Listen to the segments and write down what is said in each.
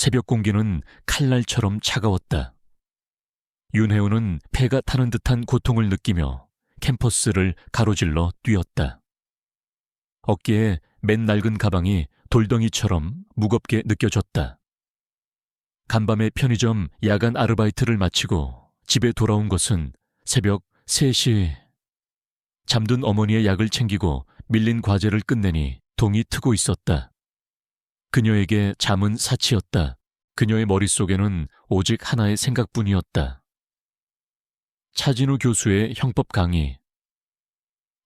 새벽 공기는 칼날처럼 차가웠다. 윤혜운은 폐가 타는 듯한 고통을 느끼며 캠퍼스를 가로질러 뛰었다. 어깨에 맨 낡은 가방이 돌덩이처럼 무겁게 느껴졌다. 간밤에 편의점 야간 아르바이트를 마치고 집에 돌아온 것은 새벽 3시. 잠든 어머니의 약을 챙기고 밀린 과제를 끝내니 동이 트고 있었다. 그녀에게 잠은 사치였다. 그녀의 머릿속에는 오직 하나의 생각뿐이었다. 차진우 교수의 형법 강의.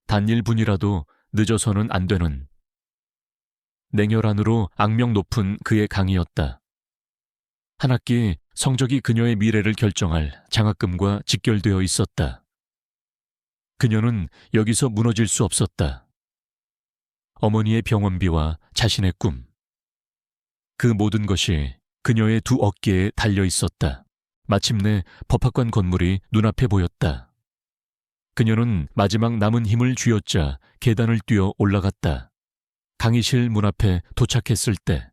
단 1분이라도 늦어서는 안 되는. 냉혈한으로 악명 높은 그의 강의였다. 한 학기 성적이 그녀의 미래를 결정할 장학금과 직결되어 있었다. 그녀는 여기서 무너질 수 없었다. 어머니의 병원비와 자신의 꿈. 그 모든 것이 그녀의 두 어깨에 달려 있었다. 마침내 법학관 건물이 눈앞에 보였다. 그녀는 마지막 남은 힘을 쥐어짜 계단을 뛰어 올라갔다. 강의실 문 앞에 도착했을 때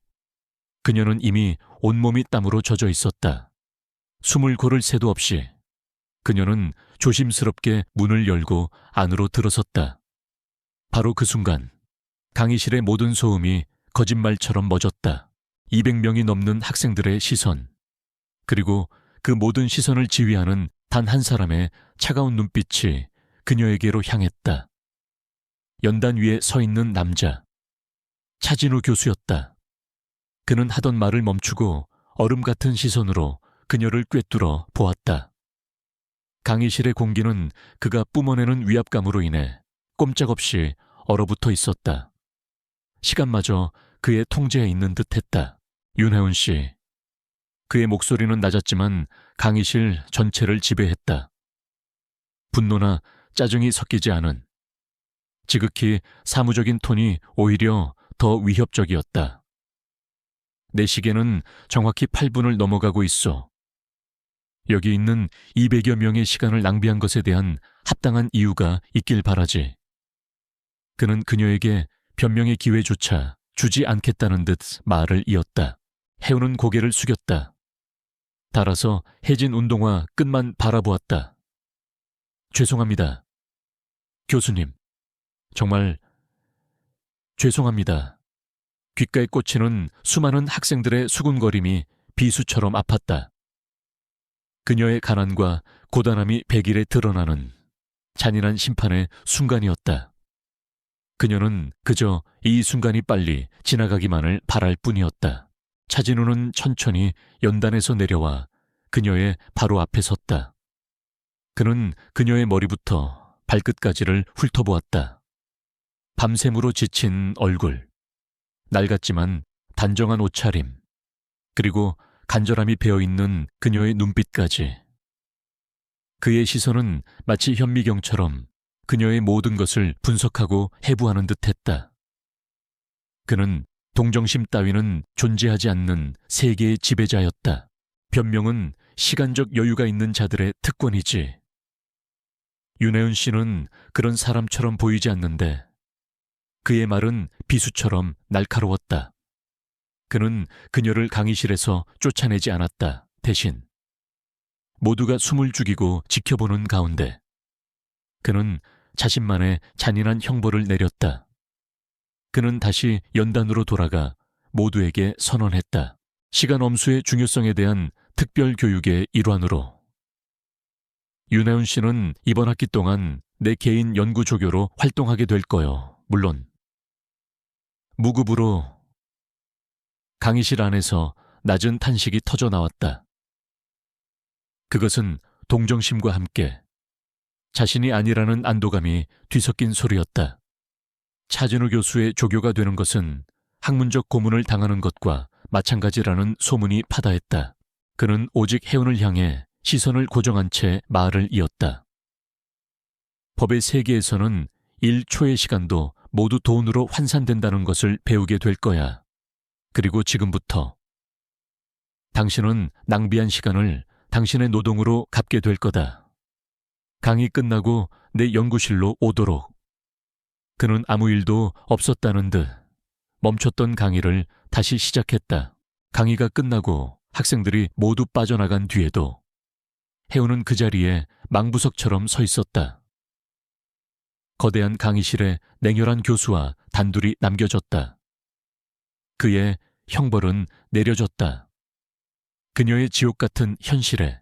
그녀는 이미 온몸이 땀으로 젖어 있었다. 숨을 고를 새도 없이 그녀는 조심스럽게 문을 열고 안으로 들어섰다. 바로 그 순간 강의실의 모든 소음이 거짓말처럼 멎었다. 200명이 넘는 학생들의 시선, 그리고 그 모든 시선을 지휘하는 단 한 사람의 차가운 눈빛이 그녀에게로 향했다. 연단 위에 서 있는 남자, 차진우 교수였다. 그는 하던 말을 멈추고 얼음 같은 시선으로 그녀를 꿰뚫어 보았다. 강의실의 공기는 그가 뿜어내는 위압감으로 인해 꼼짝없이 얼어붙어 있었다. 시간마저 그의 통제에 있는 듯했다. 윤혜운 씨. 그의 목소리는 낮았지만 강의실 전체를 지배했다. 분노나 짜증이 섞이지 않은, 지극히 사무적인 톤이 오히려 더 위협적이었다. 내 시계는 정확히 8분을 넘어가고 있어. 여기 있는 200여 명의 시간을 낭비한 것에 대한 합당한 이유가 있길 바라지. 그는 그녀에게 변명의 기회조차 주지 않겠다는 듯 말을 이었다. 혜우는 고개를 숙였다. 달아서 해진 운동화 끝만 바라보았다. 죄송합니다. 교수님, 정말 죄송합니다. 귓가에 꽂히는 수많은 학생들의 수군거림이 비수처럼 아팠다. 그녀의 가난과 고단함이 백일에 드러나는 잔인한 심판의 순간이었다. 그녀는 그저 이 순간이 빨리 지나가기만을 바랄 뿐이었다. 차진우는 천천히 연단에서 내려와 그녀의 바로 앞에 섰다. 그는 그녀의 머리부터 발끝까지를 훑어보았다. 밤샘으로 지친 얼굴, 낡았지만 단정한 옷차림, 그리고 간절함이 배어있는 그녀의 눈빛까지. 그의 시선은 마치 현미경처럼 그녀의 모든 것을 분석하고 해부하는 듯했다. 그는 동정심 따위는 존재하지 않는 세계의 지배자였다. 변명은 시간적 여유가 있는 자들의 특권이지. 윤혜은 씨는 그런 사람처럼 보이지 않는데 그의 말은 비수처럼 날카로웠다. 그는 그녀를 강의실에서 쫓아내지 않았다. 대신 모두가 숨을 죽이고 지켜보는 가운데 그는 자신만의 잔인한 형벌을 내렸다. 그는 다시 연단으로 돌아가 모두에게 선언했다. 시간 엄수의 중요성에 대한 특별 교육의 일환으로. 윤혜운 씨는 이번 학기 동안 내 개인 연구 조교로 활동하게 될 거요. 물론 무급으로. 강의실 안에서 낮은 탄식이 터져 나왔다. 그것은 동정심과 함께 자신이 아니라는 안도감이 뒤섞인 소리였다. 차진우 교수의 조교가 되는 것은 학문적 고문을 당하는 것과 마찬가지라는 소문이 파다했다. 그는 오직 혜운을 향해 시선을 고정한 채 말을 이었다. 법의 세계에서는 1초의 시간도 모두 돈으로 환산된다는 것을 배우게 될 거야. 그리고 지금부터 당신은 낭비한 시간을 당신의 노동으로 갚게 될 거다. 강의 끝나고 내 연구실로 오도록. 그는 아무 일도 없었다는 듯 멈췄던 강의를 다시 시작했다. 강의가 끝나고 학생들이 모두 빠져나간 뒤에도 해운은 그 자리에 망부석처럼 서 있었다. 거대한 강의실에 냉혈한 교수와 단둘이 남겨졌다. 그의 형벌은 내려졌다. 그녀의 지옥 같은 현실에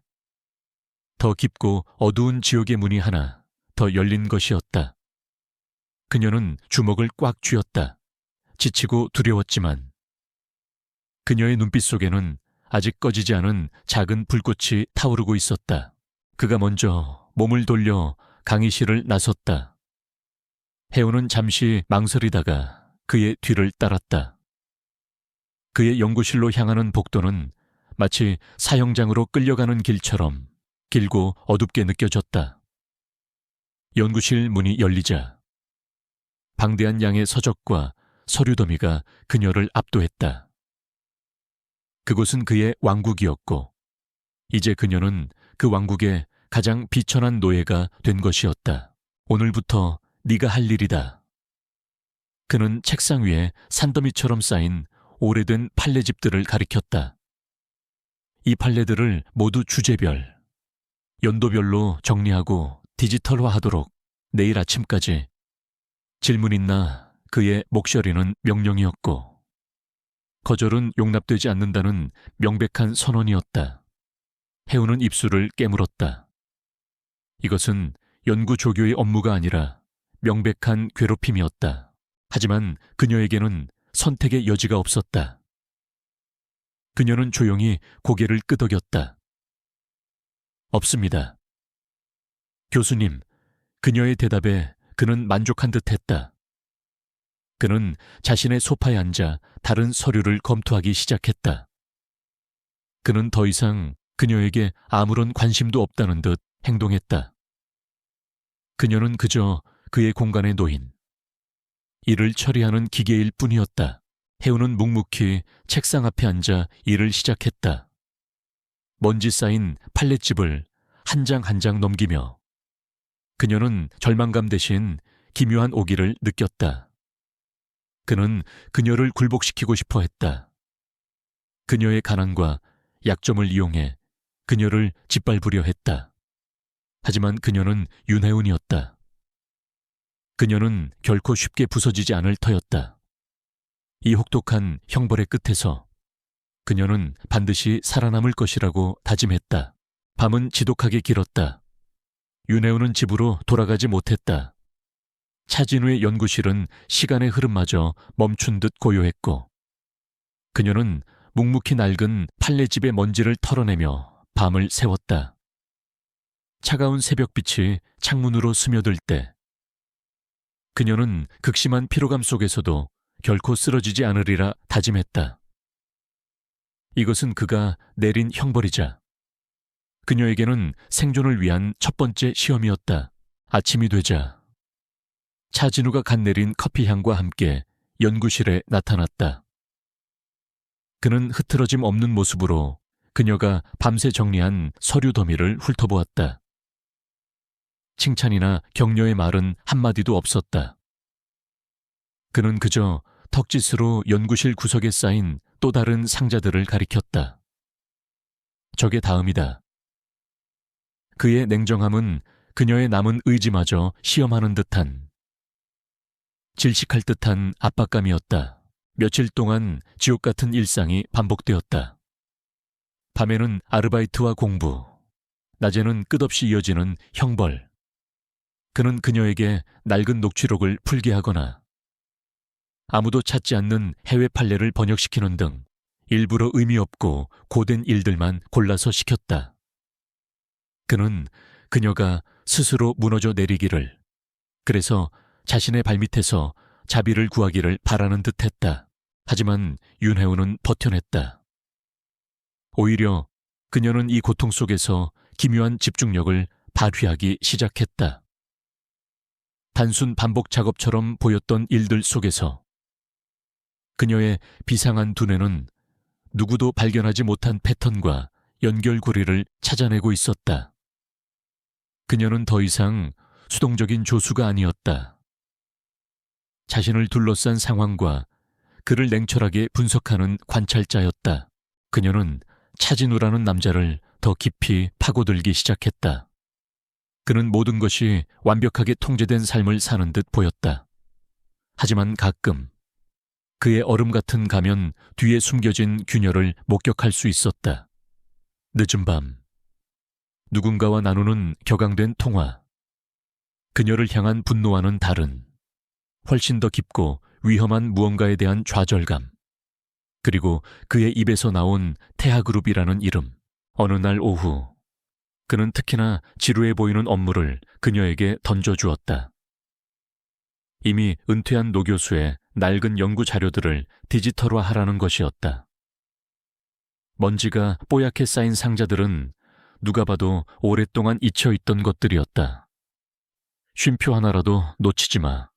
더 깊고 어두운 지옥의 문이 하나 더 열린 것이었다. 그녀는 주먹을 꽉 쥐었다. 지치고 두려웠지만 그녀의 눈빛 속에는 아직 꺼지지 않은 작은 불꽃이 타오르고 있었다. 그가 먼저 몸을 돌려 강의실을 나섰다. 해운은 잠시 망설이다가 그의 뒤를 따랐다. 그의 연구실로 향하는 복도는 마치 사형장으로 끌려가는 길처럼 길고 어둡게 느껴졌다. 연구실 문이 열리자 방대한 양의 서적과 서류 더미가 그녀를 압도했다. 그곳은 그의 왕국이었고 이제 그녀는 그 왕국의 가장 비천한 노예가 된 것이었다. 오늘부터 네가 할 일이다. 그는 책상 위에 산더미처럼 쌓인 오래된 판례집들을 가리켰다. 이 판례들을 모두 주제별, 연도별로 정리하고 디지털화하도록 내일 아침까지. 질문 있나 그의 목소리는 명령이었고 거절은 용납되지 않는다는 명백한 선언이었다. 해운은 입술을 깨물었다. 이것은 연구 조교의 업무가 아니라 명백한 괴롭힘이었다. 하지만 그녀에게는 선택의 여지가 없었다. 그녀는 조용히 고개를 끄덕였다. 없습니다. 교수님, 그녀의 대답에 그는 만족한 듯했다. 그는 자신의 소파에 앉아 다른 서류를 검토하기 시작했다. 그는 더 이상 그녀에게 아무런 관심도 없다는 듯 행동했다. 그녀는 그저 그의 공간에 놓인 일을 처리하는 기계일 뿐이었다. 해운은 묵묵히 책상 앞에 앉아 일을 시작했다. 먼지 쌓인 판례집을 한 장 한 장 넘기며 그녀는 절망감 대신 기묘한 오기를 느꼈다. 그는 그녀를 굴복시키고 싶어 했다. 그녀의 가난과 약점을 이용해 그녀를 짓밟으려 했다. 하지만 그녀는 윤혜운이었다. 그녀는 결코 쉽게 부서지지 않을 터였다. 이 혹독한 형벌의 끝에서 그녀는 반드시 살아남을 것이라고 다짐했다. 밤은 지독하게 길었다. 윤혜운은 집으로 돌아가지 못했다. 차진우의 연구실은 시간의 흐름마저 멈춘 듯 고요했고 그녀는 묵묵히 낡은 판례집의 먼지를 털어내며 밤을 새웠다. 차가운 새벽빛이 창문으로 스며들 때 그녀는 극심한 피로감 속에서도 결코 쓰러지지 않으리라 다짐했다. 이것은 그가 내린 형벌이자 그녀에게는 생존을 위한 첫 번째 시험이었다. 아침이 되자 차진우가 갓 내린 커피향과 함께 연구실에 나타났다. 그는 흐트러짐 없는 모습으로 그녀가 밤새 정리한 서류 더미를 훑어보았다. 칭찬이나 격려의 말은 한마디도 없었다. 그는 그저 턱짓으로 연구실 구석에 쌓인 또 다른 상자들을 가리켰다. 저게 다음이다. 그의 냉정함은 그녀의 남은 의지마저 시험하는 듯한 질식할 듯한 압박감이었다. 며칠 동안 지옥 같은 일상이 반복되었다. 밤에는 아르바이트와 공부, 낮에는 끝없이 이어지는 형벌. 그는 그녀에게 낡은 녹취록을 풀게 하거나 아무도 찾지 않는 해외 판례를 번역시키는 등 일부러 의미 없고 고된 일들만 골라서 시켰다. 그는 그녀가 스스로 무너져 내리기를, 그래서 자신의 발밑에서 자비를 구하기를 바라는 듯했다. 하지만 윤혜운은 버텨냈다. 오히려 그녀는 이 고통 속에서 기묘한 집중력을 발휘하기 시작했다. 단순 반복 작업처럼 보였던 일들 속에서 그녀의 비상한 두뇌는 누구도 발견하지 못한 패턴과 연결고리를 찾아내고 있었다. 그녀는 더 이상 수동적인 조수가 아니었다. 자신을 둘러싼 상황과 그를 냉철하게 분석하는 관찰자였다. 그녀는 차진우라는 남자를 더 깊이 파고들기 시작했다. 그는 모든 것이 완벽하게 통제된 삶을 사는 듯 보였다. 하지만 가끔 그의 얼음 같은 가면 뒤에 숨겨진 균열을 목격할 수 있었다. 늦은 밤, 누군가와 나누는 격앙된 통화, 그녀를 향한 분노와는 다른 훨씬 더 깊고 위험한 무언가에 대한 좌절감, 그리고 그의 입에서 나온 태하그룹이라는 이름. 어느 날 오후, 그는 특히나 지루해 보이는 업무를 그녀에게 던져주었다. 이미 은퇴한 노교수의 낡은 연구 자료들을 디지털화하라는 것이었다. 먼지가 뽀얗게 쌓인 상자들은 누가 봐도 오랫동안 잊혀있던 것들이었다. 쉼표 하나라도 놓치지 마.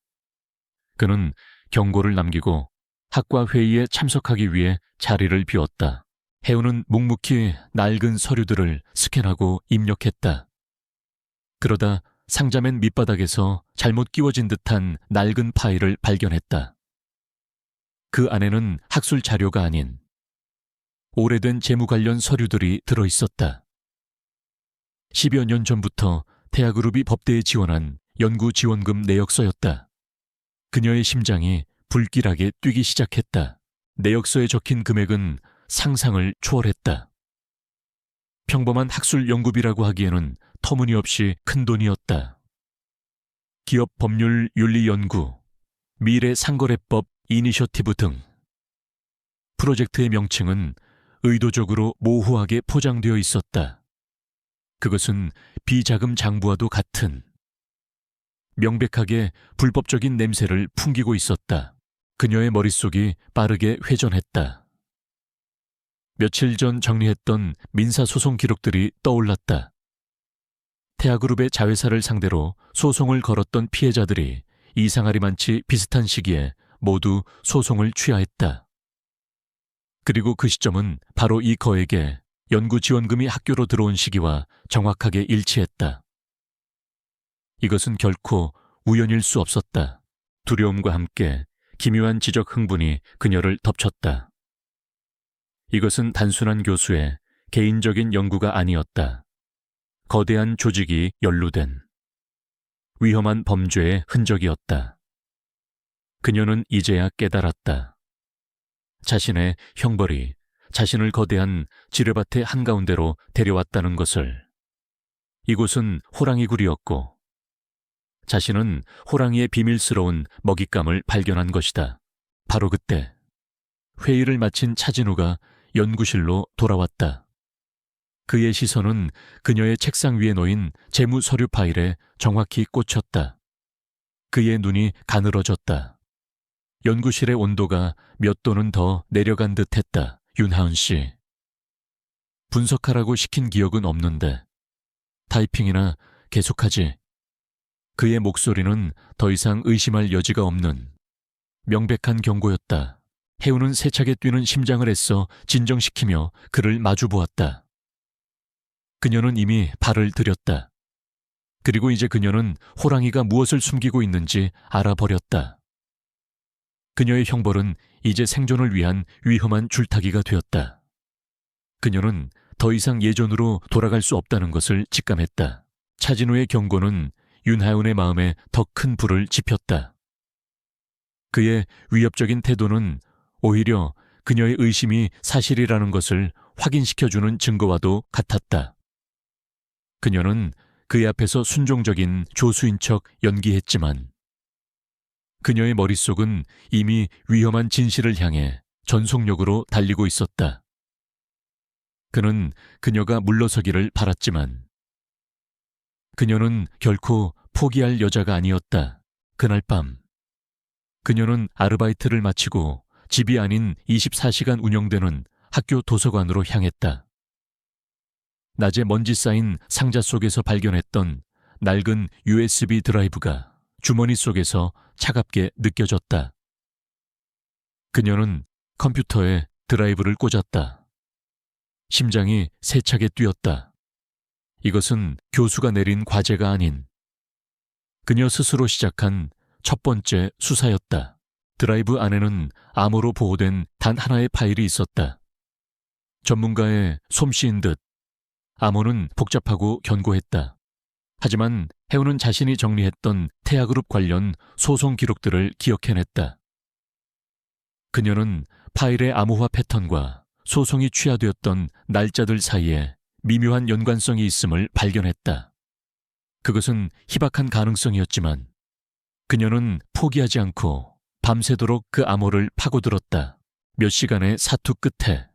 그는 경고를 남기고 학과 회의에 참석하기 위해 자리를 비웠다. 해우는 묵묵히 낡은 서류들을 스캔하고 입력했다. 그러다 상자 맨 밑바닥에서 잘못 끼워진 듯한 낡은 파일을 발견했다. 그 안에는 학술 자료가 아닌 오래된 재무 관련 서류들이 들어있었다. 10여 년 전부터 태아그룹이 법대에 지원한 연구 지원금 내역서였다. 그녀의 심장이 불길하게 뛰기 시작했다. 내역서에 적힌 금액은 상상을 초월했다. 평범한 학술 연구비라고 하기에는 터무니없이 큰 돈이었다. 기업 법률 윤리 연구, 미래 상거래법 이니셔티브 등. 프로젝트의 명칭은 의도적으로 모호하게 포장되어 있었다. 그것은 비자금 장부와도 같은 명백하게 불법적인 냄새를 풍기고 있었다. 그녀의 머릿속이 빠르게 회전했다. 며칠 전 정리했던 민사소송 기록들이 떠올랐다. 태아그룹의 자회사를 상대로 소송을 걸었던 피해자들이 이상하리만치 비슷한 시기에 모두 소송을 취하했다. 그리고 그 시점은 바로 이 거액에 연구 지원금이 학교로 들어온 시기와 정확하게 일치했다. 이것은 결코 우연일 수 없었다. 두려움과 함께 기묘한 지적 흥분이 그녀를 덮쳤다. 이것은 단순한 교수의 개인적인 연구가 아니었다. 거대한 조직이 연루된 위험한 범죄의 흔적이었다. 그녀는 이제야 깨달았다. 자신의 형벌이 자신을 거대한 지뢰밭의 한가운데로 데려왔다는 것을. 이곳은 호랑이 굴이었고 자신은 호랑이의 비밀스러운 먹잇감을 발견한 것이다. 바로 그때 회의를 마친 차진우가 연구실로 돌아왔다. 그의 시선은 그녀의 책상 위에 놓인 재무 서류 파일에 정확히 꽂혔다. 그의 눈이 가늘어졌다. 연구실의 온도가 몇 도는 더 내려간 듯했다. 윤하은 씨. 분석하라고 시킨 기억은 없는데 타이핑이나 계속하지. 그의 목소리는 더 이상 의심할 여지가 없는 명백한 경고였다. 해우는 세차게 뛰는 심장을 애써 진정시키며 그를 마주보았다. 그녀는 이미 발을 들였다. 그리고 이제 그녀는 호랑이가 무엇을 숨기고 있는지 알아버렸다. 그녀의 형벌은 이제 생존을 위한 위험한 줄타기가 되었다. 그녀는 더 이상 예전으로 돌아갈 수 없다는 것을 직감했다. 차진우의 경고는 윤하은의 마음에 더 큰 불을 지폈다. 그의 위협적인 태도는 오히려 그녀의 의심이 사실이라는 것을 확인시켜주는 증거와도 같았다. 그녀는 그의 앞에서 순종적인 조수인 척 연기했지만 그녀의 머릿속은 이미 위험한 진실을 향해 전속력으로 달리고 있었다. 그는 그녀가 물러서기를 바랐지만 그녀는 결코 포기할 여자가 아니었다. 그날 밤 그녀는 아르바이트를 마치고 집이 아닌 24시간 운영되는 학교 도서관으로 향했다. 낮에 먼지 쌓인 상자 속에서 발견했던 낡은 USB 드라이브가 주머니 속에서 차갑게 느껴졌다. 그녀는 컴퓨터에 드라이브를 꽂았다. 심장이 세차게 뛰었다. 이것은 교수가 내린 과제가 아닌 그녀 스스로 시작한 첫 번째 수사였다. 드라이브 안에는 암호로 보호된 단 하나의 파일이 있었다. 전문가의 솜씨인 듯 암호는 복잡하고 견고했다. 하지만 해운은 자신이 정리했던 태아그룹 관련 소송 기록들을 기억해냈다. 그녀는 파일의 암호화 패턴과 소송이 취하되었던 날짜들 사이에 미묘한 연관성이 있음을 발견했다. 그것은 희박한 가능성이었지만 그녀는 포기하지 않고 밤새도록 그 암호를 파고들었다. 몇 시간의 사투 끝에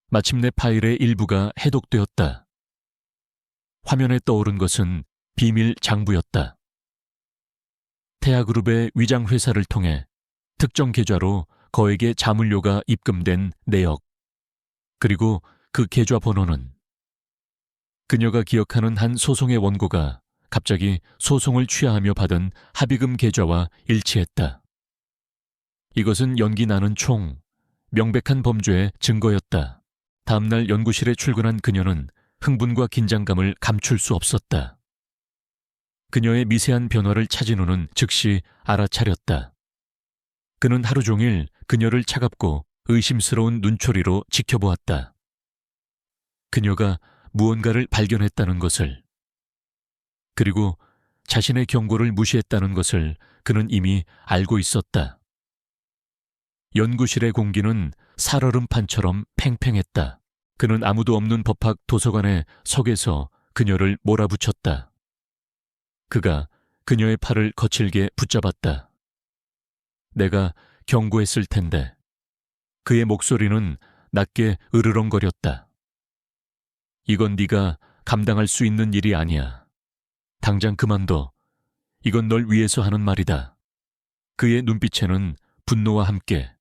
마침내 파일의 일부가 해독되었다. 화면에 떠오른 것은 비밀 장부였다. 태아그룹의 위장 회사를 통해 특정 계좌로 거액의 자물료가 입금된 내역, 그리고 그 계좌 번호는 그녀가 기억하는 한 소송의 원고가 갑자기 소송을 취하하며 받은 합의금 계좌와 일치했다. 이것은 연기 나는 총 명백한 범죄의 증거였다. 다음날 연구실에 출근한 그녀는 흥분과 긴장감을 감출 수 없었다. 그녀의 미세한 변화를 차진우는 즉시 알아차렸다. 그는 하루 종일 그녀를 차갑고 의심스러운 눈초리로 지켜보았다. 그녀가 무언가를 발견했다는 것을, 그리고 자신의 경고를 무시했다는 것을 그는 이미 알고 있었다. 연구실의 공기는 살얼음판처럼 팽팽했다. 그는 아무도 없는 법학 도서관의 석에서 그녀를 몰아붙였다. 그가 그녀의 팔을 거칠게 붙잡았다. 내가 경고했을 텐데. 그의 목소리는 낮게 으르렁거렸다. 이건 네가 감당할 수 있는 일이 아니야. 당장 그만둬. 이건 널 위해서 하는 말이다. 그의 눈빛에는 분노와 함께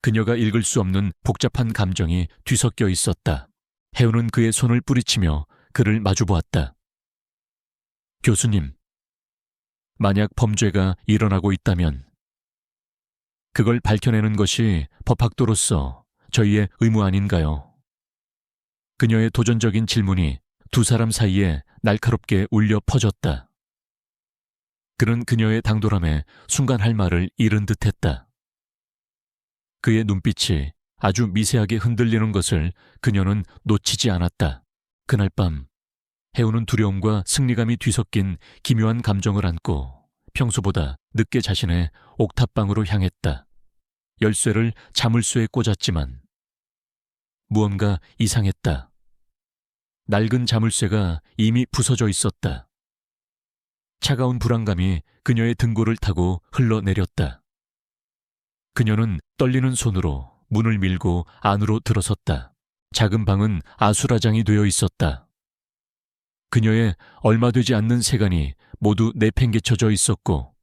그녀가 읽을 수 없는 복잡한 감정이 뒤섞여 있었다. 해운은 그의 손을 뿌리치며 그를 마주보았다. 교수님, 만약 범죄가 일어나고 있다면 그걸 밝혀내는 것이 법학도로서 저희의 의무 아닌가요? 그녀의 도전적인 질문이 두 사람 사이에 날카롭게 울려 퍼졌다. 그는 그녀의 당돌함에 순간 할 말을 잃은 듯했다. 그의 눈빛이 아주 미세하게 흔들리는 것을 그녀는 놓치지 않았다. 그날 밤 해운은 두려움과 승리감이 뒤섞인 기묘한 감정을 안고 평소보다 늦게 자신의 옥탑방으로 향했다. 열쇠를 자물쇠에 꽂았지만 무언가 이상했다. 낡은 자물쇠가 이미 부서져 있었다. 차가운 불안감이 그녀의 등골을 타고 흘러내렸다. 그녀는 떨리는 손으로 문을 밀고 안으로 들어섰다. 작은 방은 아수라장이 되어 있었다. 그녀의 얼마 되지 않는 세간이 모두 내팽개쳐져 있었고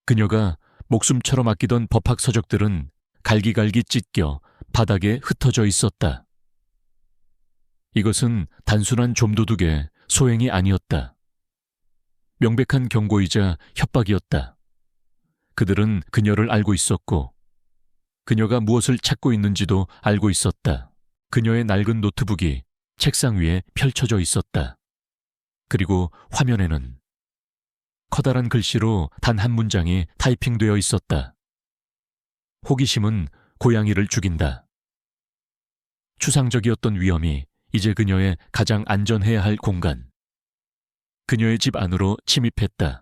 그녀가 목숨처럼 아끼던 법학 서적들은 갈기갈기 찢겨 바닥에 흩어져 있었다. 이것은 단순한 좀도둑의 소행이 아니었다. 명백한 경고이자 협박이었다. 그들은 그녀를 알고 있었고 그녀가 무엇을 찾고 있는지도 알고 있었다. 그녀의 낡은 노트북이 책상 위에 펼쳐져 있었다. 그리고 화면에는 커다란 글씨로 단 한 문장이 타이핑되어 있었다. 호기심은 고양이를 죽인다. 추상적이었던 위험이 이제 그녀의 가장 안전해야 할 공간, 그녀의 집 안으로 침입했다.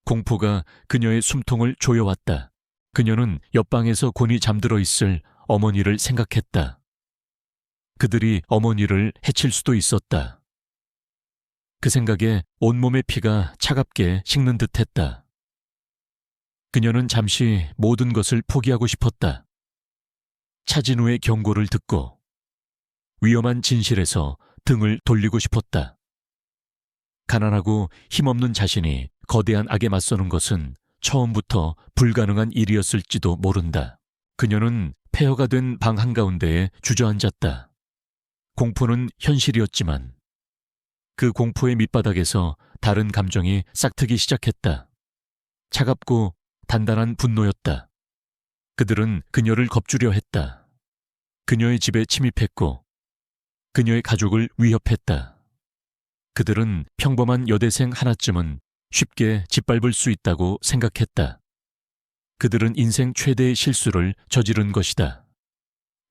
공포가 그녀의 숨통을 조여왔다. 그녀는 옆방에서 곤히 잠들어 있을 어머니를 생각했다. 그들이 어머니를 해칠 수도 있었다. 그 생각에 온몸의 피가 차갑게 식는 듯했다. 그녀는 잠시 모든 것을 포기하고 싶었다. 차진우의 경고를 듣고 위험한 진실에서 등을 돌리고 싶었다. 가난하고 힘없는 자신이 거대한 악에 맞서는 것은 처음부터 불가능한 일이었을지도 모른다. 그녀는 폐허가 된 방 한가운데에 주저앉았다. 공포는 현실이었지만 그 공포의 밑바닥에서 다른 감정이 싹트기 시작했다. 차갑고 단단한 분노였다. 그들은 그녀를 겁주려 했다. 그녀의 집에 침입했고 그녀의 가족을 위협했다. 그들은 평범한 여대생 하나쯤은 쉽게 짓밟을 수 있다고 생각했다. 그들은 인생 최대의 실수를 저지른 것이다.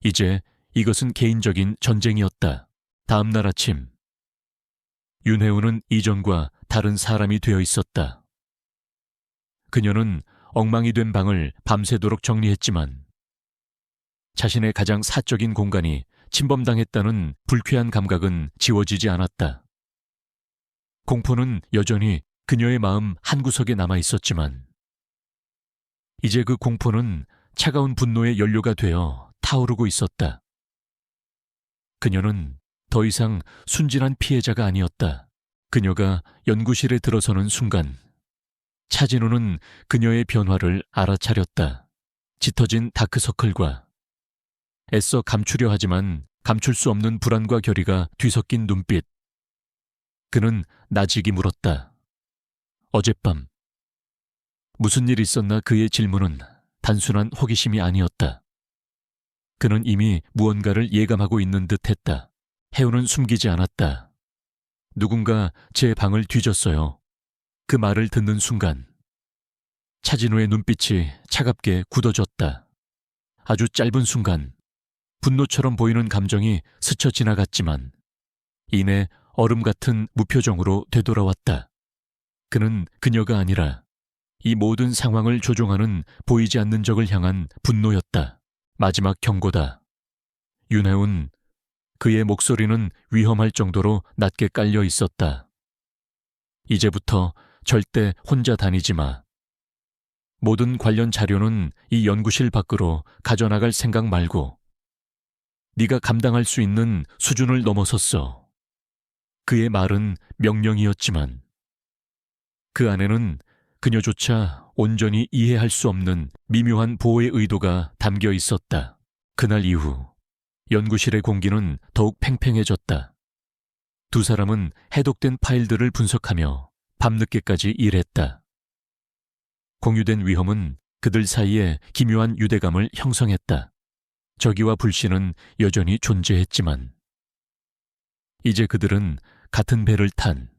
이제 이것은 개인적인 전쟁이었다. 다음 날 아침, 윤혜우는 이전과 다른 사람이 되어 있었다. 그녀는 엉망이 된 방을 밤새도록 정리했지만 자신의 가장 사적인 공간이 침범당했다는 불쾌한 감각은 지워지지 않았다. 공포는 여전히 그녀의 마음 한구석에 남아 있었지만 이제 그 공포는 차가운 분노의 연료가 되어 타오르고 있었다. 그녀는 더 이상 순진한 피해자가 아니었다. 그녀가 연구실에 들어서는 순간 차진우는 그녀의 변화를 알아차렸다. 짙어진 다크서클과 애써 감추려 하지만 감출 수 없는 불안과 결의가 뒤섞인 눈빛. 그는 나직이 물었다. 어젯밤 무슨 일 있었나? 그의 질문은 단순한 호기심이 아니었다. 그는 이미 무언가를 예감하고 있는 듯했다. 혜우는 숨기지 않았다. 누군가 제 방을 뒤졌어요. 그 말을 듣는 순간 차진우의 눈빛이 차갑게 굳어졌다. 아주 짧은 순간 분노처럼 보이는 감정이 스쳐 지나갔지만 이내 얼음 같은 무표정으로 되돌아왔다. 그는 그녀가 아니라 이 모든 상황을 조종하는 보이지 않는 적을 향한 분노였다. 마지막 경고다. 윤혜운, 그의 목소리는 위험할 정도로 낮게 깔려 있었다. 이제부터 절대 혼자 다니지 마. 모든 관련 자료는 이 연구실 밖으로 가져나갈 생각 말고. 네가 감당할 수 있는 수준을 넘어섰어. 그의 말은 명령이었지만 그 안에는 그녀조차 온전히 이해할 수 없는 미묘한 보호의 의도가 담겨 있었다. 그날 이후 연구실의 공기는 더욱 팽팽해졌다. 두 사람은 해독된 파일들을 분석하며 밤늦게까지 일했다. 공유된 위험은 그들 사이에 기묘한 유대감을 형성했다. 적의와 불신은 여전히 존재했지만 이제 그들은 같은 배를 탄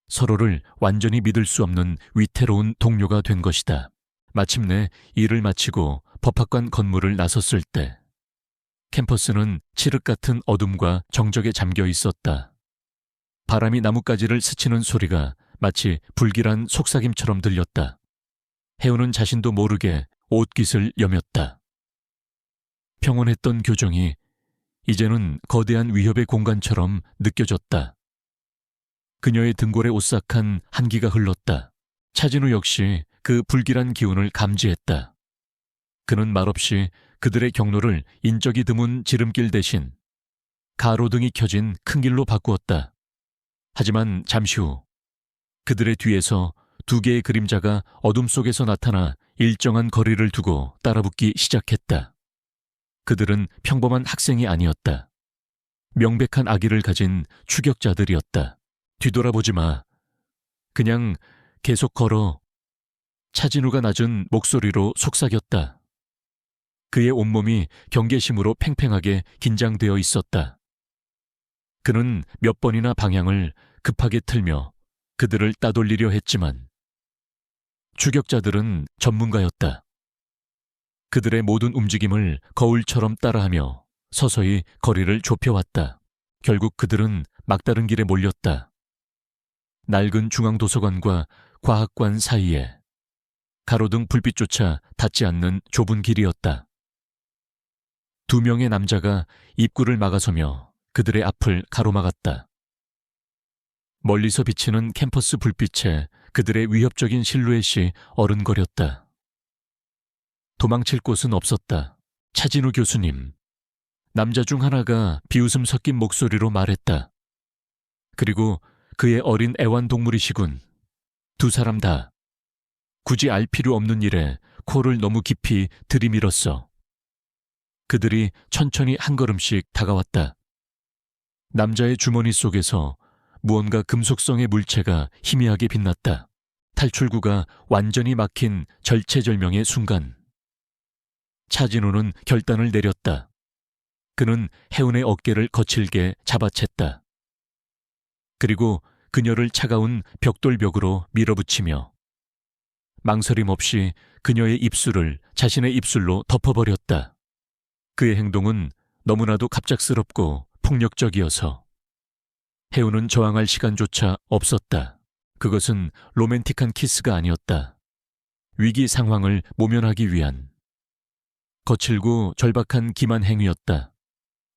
서로를 완전히 믿을 수 없는 위태로운 동료가 된 것이다. 마침내 일을 마치고 법학관 건물을 나섰을 때 캠퍼스는 칠흑 같은 어둠과 정적에 잠겨 있었다. 바람이 나뭇가지를 스치는 소리가 마치 불길한 속삭임처럼 들렸다. 혜우는 자신도 모르게 옷깃을 여몄다. 평온했던 교정이 이제는 거대한 위협의 공간처럼 느껴졌다. 그녀의 등골에 오싹한 한기가 흘렀다. 차진우 역시 그 불길한 기운을 감지했다. 그는 말없이 그들의 경로를 인적이 드문 지름길 대신 가로등이 켜진 큰 길로 바꾸었다. 하지만 잠시 후 그들의 뒤에서 두 개의 그림자가 어둠 속에서 나타나 일정한 거리를 두고 따라붙기 시작했다. 그들은 평범한 학생이 아니었다. 명백한 악의를 가진 추격자들이었다. 뒤돌아보지 마. 그냥 계속 걸어. 차진우가 낮은 목소리로 속삭였다. 그의 온몸이 경계심으로 팽팽하게 긴장되어 있었다. 그는 몇 번이나 방향을 급하게 틀며 그들을 따돌리려 했지만 추격자들은 전문가였다. 그들의 모든 움직임을 거울처럼 따라하며 서서히 거리를 좁혀왔다. 결국 그들은 막다른 길에 몰렸다. 낡은 중앙도서관과 과학관 사이에 가로등 불빛조차 닿지 않는 좁은 길이었다. 두 명의 남자가 입구를 막아서며 그들의 앞을 가로막았다. 멀리서 비치는 캠퍼스 불빛에 그들의 위협적인 실루엣이 어른거렸다. 도망칠 곳은 없었다. 차진우 교수님. 남자 중 하나가 비웃음 섞인 목소리로 말했다. 그리고 그의 어린 애완동물이시군. 두 사람 다. 굳이 알 필요 없는 일에 코를 너무 깊이 들이밀었어. 그들이 천천히 한 걸음씩 다가왔다. 남자의 주머니 속에서 무언가 금속성의 물체가 희미하게 빛났다. 탈출구가 완전히 막힌 절체절명의 순간 차진우는 결단을 내렸다. 그는 혜운의 어깨를 거칠게 잡아챘다. 그리고 그녀를 차가운 벽돌벽으로 밀어붙이며 망설임 없이 그녀의 입술을 자신의 입술로 덮어버렸다. 그의 행동은 너무나도 갑작스럽고 폭력적이어서 해우는 저항할 시간조차 없었다. 그것은 로맨틱한 키스가 아니었다. 위기 상황을 모면하기 위한 거칠고 절박한 기만 행위였다.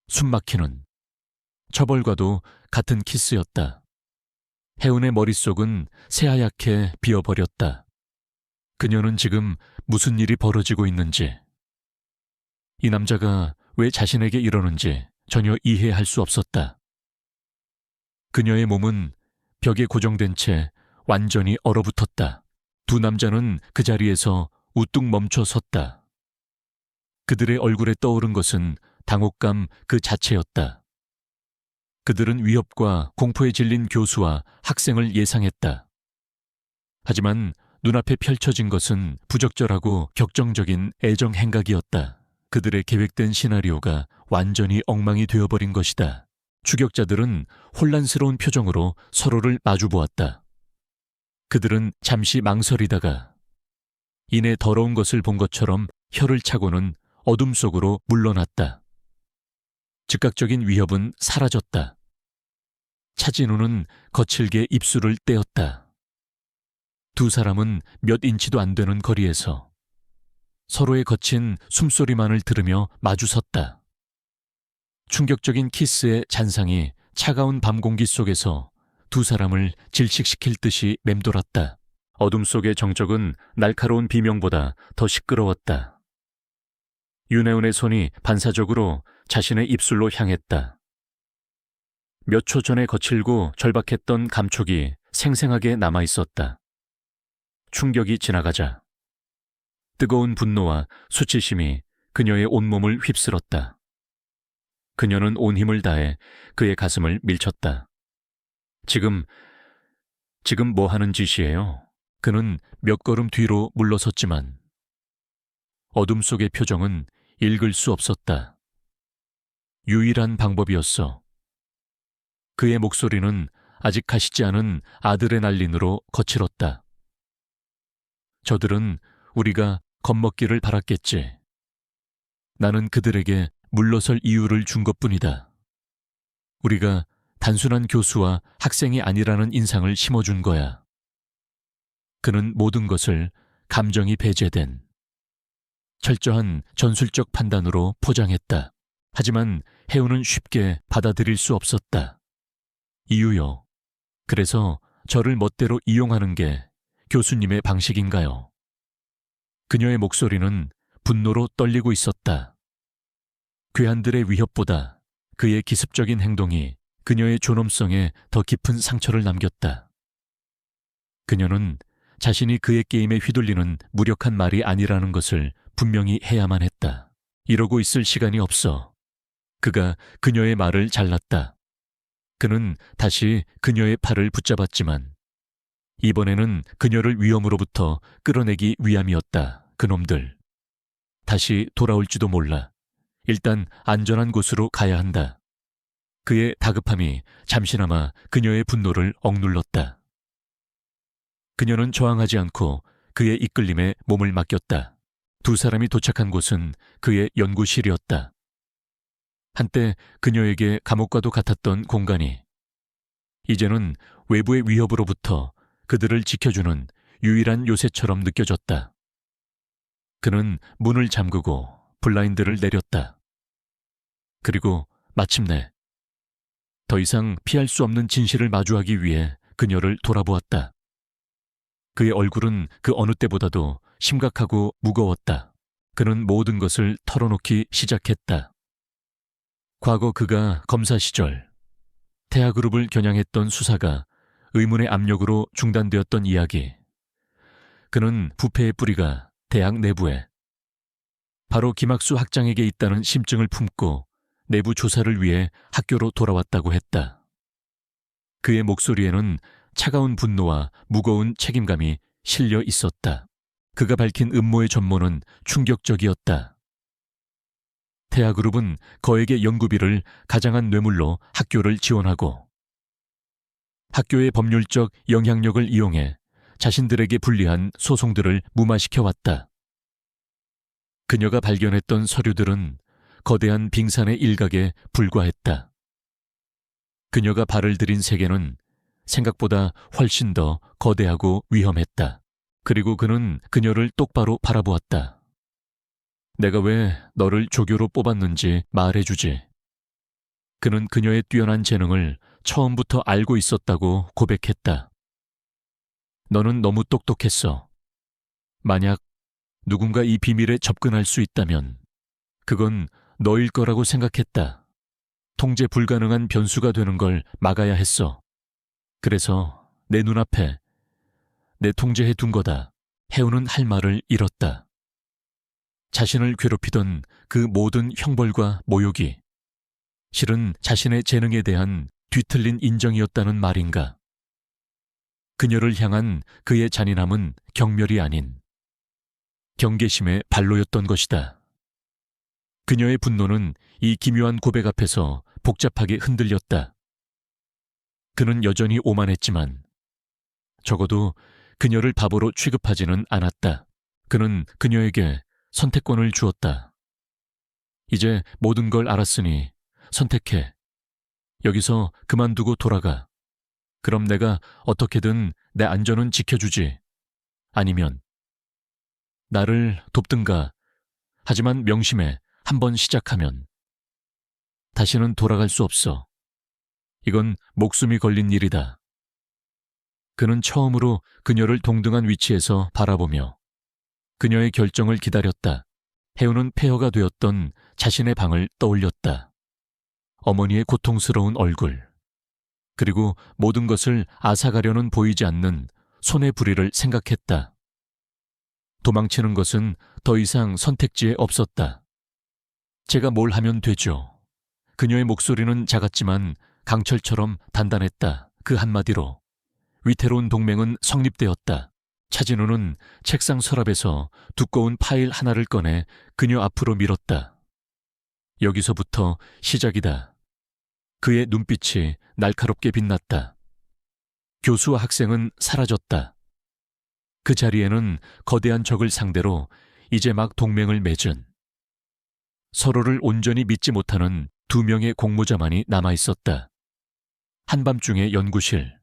숨막히는 처벌과도 같은 키스였다. 해운의 머릿속은 새하얗게 비어버렸다. 그녀는 지금 무슨 일이 벌어지고 있는지, 이 남자가 왜 자신에게 이러는지 전혀 이해할 수 없었다. 그녀의 몸은 벽에 고정된 채 완전히 얼어붙었다. 두 남자는 그 자리에서 우뚝 멈춰 섰다. 그들의 얼굴에 떠오른 것은 당혹감 그 자체였다. 그들은 위협과 공포에 질린 교수와 학생을 예상했다. 하지만 눈앞에 펼쳐진 것은 부적절하고 격정적인 애정 행각이었다. 그들의 계획된 시나리오가 완전히 엉망이 되어버린 것이다. 추격자들은 혼란스러운 표정으로 서로를 마주보았다. 그들은 잠시 망설이다가 이내 더러운 것을 본 것처럼 혀를 차고는 어둠 속으로 물러났다. 즉각적인 위협은 사라졌다. 차진우는 거칠게 입술을 떼었다. 두 사람은 몇 인치도 안 되는 거리에서 서로의 거친 숨소리만을 들으며 마주섰다. 충격적인 키스의 잔상이 차가운 밤 공기 속에서 두 사람을 질식시킬 듯이 맴돌았다. 어둠 속의 정적은 날카로운 비명보다 더 시끄러웠다. 윤혜운의 손이 반사적으로 자신의 입술로 향했다. 몇 초 전에 거칠고 절박했던 감촉이 생생하게 남아있었다. 충격이 지나가자 뜨거운 분노와 수치심이 그녀의 온몸을 휩쓸었다. 그녀는 온 힘을 다해 그의 가슴을 밀쳤다. 지금 뭐 하는 짓이에요? 그는 몇 걸음 뒤로 물러섰지만 어둠 속의 표정은 읽을 수 없었다. 유일한 방법이었어. 그의 목소리는 아직 가시지 않은 아드레날린으로 거칠었다. 저들은 우리가 겁먹기를 바랐겠지. 나는 그들에게 물러설 이유를 준 것뿐이다. 우리가 단순한 교수와 학생이 아니라는 인상을 심어준 거야. 그는 모든 것을 감정이 배제된 철저한 전술적 판단으로 포장했다. 하지만 해우는 쉽게 받아들일 수 없었다. 이유요. 그래서 저를 멋대로 이용하는 게 교수님의 방식인가요? 그녀의 목소리는 분노로 떨리고 있었다. 괴한들의 위협보다 그의 기습적인 행동이 그녀의 존엄성에 더 깊은 상처를 남겼다. 그녀는 자신이 그의 게임에 휘둘리는 무력한 말이 아니라는 것을 분명히 해야만 했다. 이러고 있을 시간이 없어. 그가 그녀의 말을 잘랐다. 그는 다시 그녀의 팔을 붙잡았지만 이번에는 그녀를 위험으로부터 끌어내기 위함이었다. 그놈들. 다시 돌아올지도 몰라. 일단 안전한 곳으로 가야 한다. 그의 다급함이 잠시나마 그녀의 분노를 억눌렀다. 그녀는 저항하지 않고 그의 이끌림에 몸을 맡겼다. 두 사람이 도착한 곳은 그의 연구실이었다. 한때 그녀에게 감옥과도 같았던 공간이 이제는 외부의 위협으로부터 그들을 지켜주는 유일한 요새처럼 느껴졌다. 그는 문을 잠그고 블라인드를 내렸다. 그리고 마침내 더 이상 피할 수 없는 진실을 마주하기 위해 그녀를 돌아보았다. 그의 얼굴은 그 어느 때보다도 심각하고 무거웠다. 그는 모든 것을 털어놓기 시작했다. 과거 그가 검사 시절 태아그룹을 겨냥했던 수사가 의문의 압력으로 중단되었던 이야기. 그는 부패의 뿌리가 대학 내부에 바로 김학수 학장에게 있다는 심증을 품고 내부 조사를 위해 학교로 돌아왔다고 했다. 그의 목소리에는 차가운 분노와 무거운 책임감이 실려 있었다. 그가 밝힌 음모의 전모는 충격적이었다. 태아그룹은 거액의 연구비를 가장한 뇌물로 학교를 지원하고 학교의 법률적 영향력을 이용해 자신들에게 불리한 소송들을 무마시켜왔다. 그녀가 발견했던 서류들은 거대한 빙산의 일각에 불과했다. 그녀가 발을 들인 세계는 생각보다 훨씬 더 거대하고 위험했다. 그리고 그는 그녀를 똑바로 바라보았다. 내가 왜 너를 조교로 뽑았는지 말해주지. 그는 그녀의 뛰어난 재능을 처음부터 알고 있었다고 고백했다. 너는 너무 똑똑했어. 만약 누군가 이 비밀에 접근할 수 있다면 그건 너일 거라고 생각했다. 통제 불가능한 변수가 되는 걸 막아야 했어. 그래서 내 눈앞에 내 통제해 둔 거다. 해우는 할 말을 잃었다. 자신을 괴롭히던 그 모든 형벌과 모욕이 실은 자신의 재능에 대한 뒤틀린 인정이었다는 말인가. 그녀를 향한 그의 잔인함은 경멸이 아닌 경계심의 발로였던 것이다. 그녀의 분노는 이 기묘한 고백 앞에서 복잡하게 흔들렸다. 그는 여전히 오만했지만 적어도 그녀를 바보로 취급하지는 않았다. 그는 그녀에게 선택권을 주었다. 이제 모든 걸 알았으니 선택해. 여기서 그만두고 돌아가. 그럼 내가 어떻게든 내 안전은 지켜주지. 아니면 나를 돕든가. 하지만 명심해. 한번 시작하면 다시는 돌아갈 수 없어. 이건 목숨이 걸린 일이다. 그는 처음으로 그녀를 동등한 위치에서 바라보며 그녀의 결정을 기다렸다. 해우는 폐허가 되었던 자신의 방을 떠올렸다. 어머니의 고통스러운 얼굴, 그리고 모든 것을 앗아가려는 보이지 않는 손의 부리를 생각했다. 도망치는 것은 더 이상 선택지에 없었다. 제가 뭘 하면 되죠. 그녀의 목소리는 작았지만 강철처럼 단단했다. 그 한마디로 위태로운 동맹은 성립되었다. 차진우는 책상 서랍에서 두꺼운 파일 하나를 꺼내 그녀 앞으로 밀었다. 여기서부터 시작이다. 그의 눈빛이 날카롭게 빛났다. 교수와 학생은 사라졌다. 그 자리에는 거대한 적을 상대로 이제 막 동맹을 맺은 서로를 온전히 믿지 못하는 두 명의 공모자만이 남아있었다. 한밤중의 연구실.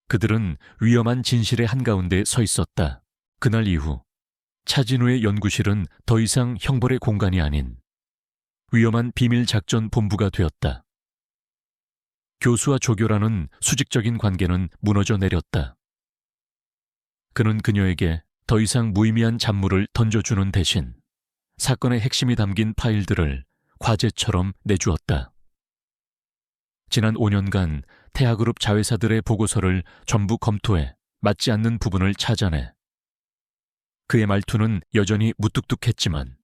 그들은 위험한 진실의 한가운데 서 있었다. 그날 이후 차진우의 연구실은 더 이상 형벌의 공간이 아닌 위험한 비밀작전 본부가 되었다. 교수와 조교라는 수직적인 관계는 무너져 내렸다. 그는 그녀에게 더 이상 무의미한 잡물을 던져주는 대신 사건의 핵심이 담긴 파일들을 과제처럼 내주었다. 지난 5년간 태아그룹 자회사들의 보고서를 전부 검토해 맞지 않는 부분을 찾아내. 그의 말투는 여전히 무뚝뚝했지만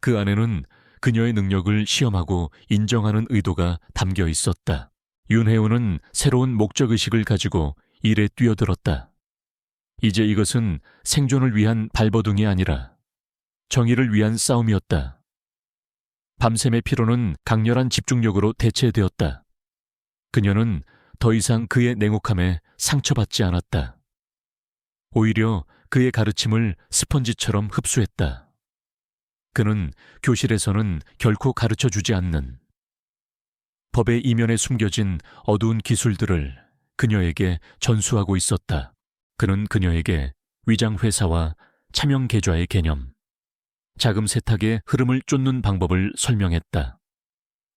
그 안에는 그녀의 능력을 시험하고 인정하는 의도가 담겨 있었다. 윤혜우는 새로운 목적의식을 가지고 일에 뛰어들었다. 이제 이것은 생존을 위한 발버둥이 아니라 정의를 위한 싸움이었다. 밤샘의 피로는 강렬한 집중력으로 대체되었다. 그녀는 더 이상 그의 냉혹함에 상처받지 않았다. 오히려 그의 가르침을 스펀지처럼 흡수했다. 그는 교실에서는 결코 가르쳐주지 않는 법의 이면에 숨겨진 어두운 기술들을 그녀에게 전수하고 있었다. 그는 그녀에게 위장회사와 차명계좌의 개념, 자금 세탁의 흐름을 쫓는 방법을 설명했다.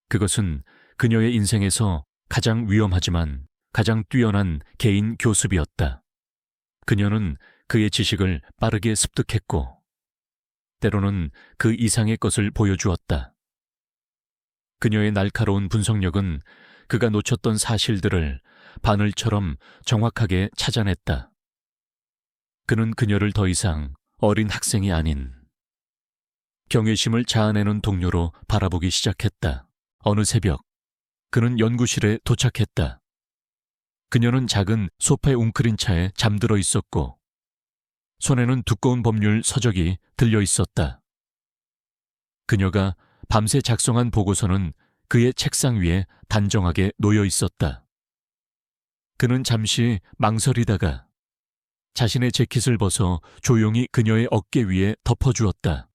그것은 그녀의 인생에서 가장 위험하지만 가장 뛰어난 개인 교습이었다. 그녀는 그의 지식을 빠르게 습득했고 때로는 그 이상의 것을 보여주었다. 그녀의 날카로운 분석력은 그가 놓쳤던 사실들을 바늘처럼 정확하게 찾아냈다. 그는 그녀를 더 이상 어린 학생이 아닌 경외심을 자아내는 동료로 바라보기 시작했다. 어느 새벽, 그는 연구실에 도착했다. 그녀는 작은 소파에 웅크린 차에 잠들어 있었고 손에는 두꺼운 법률 서적이 들려 있었다. 그녀가 밤새 작성한 보고서는 그의 책상 위에 단정하게 놓여 있었다. 그는 잠시 망설이다가 자신의 재킷을 벗어 조용히 그녀의 어깨 위에 덮어주었다.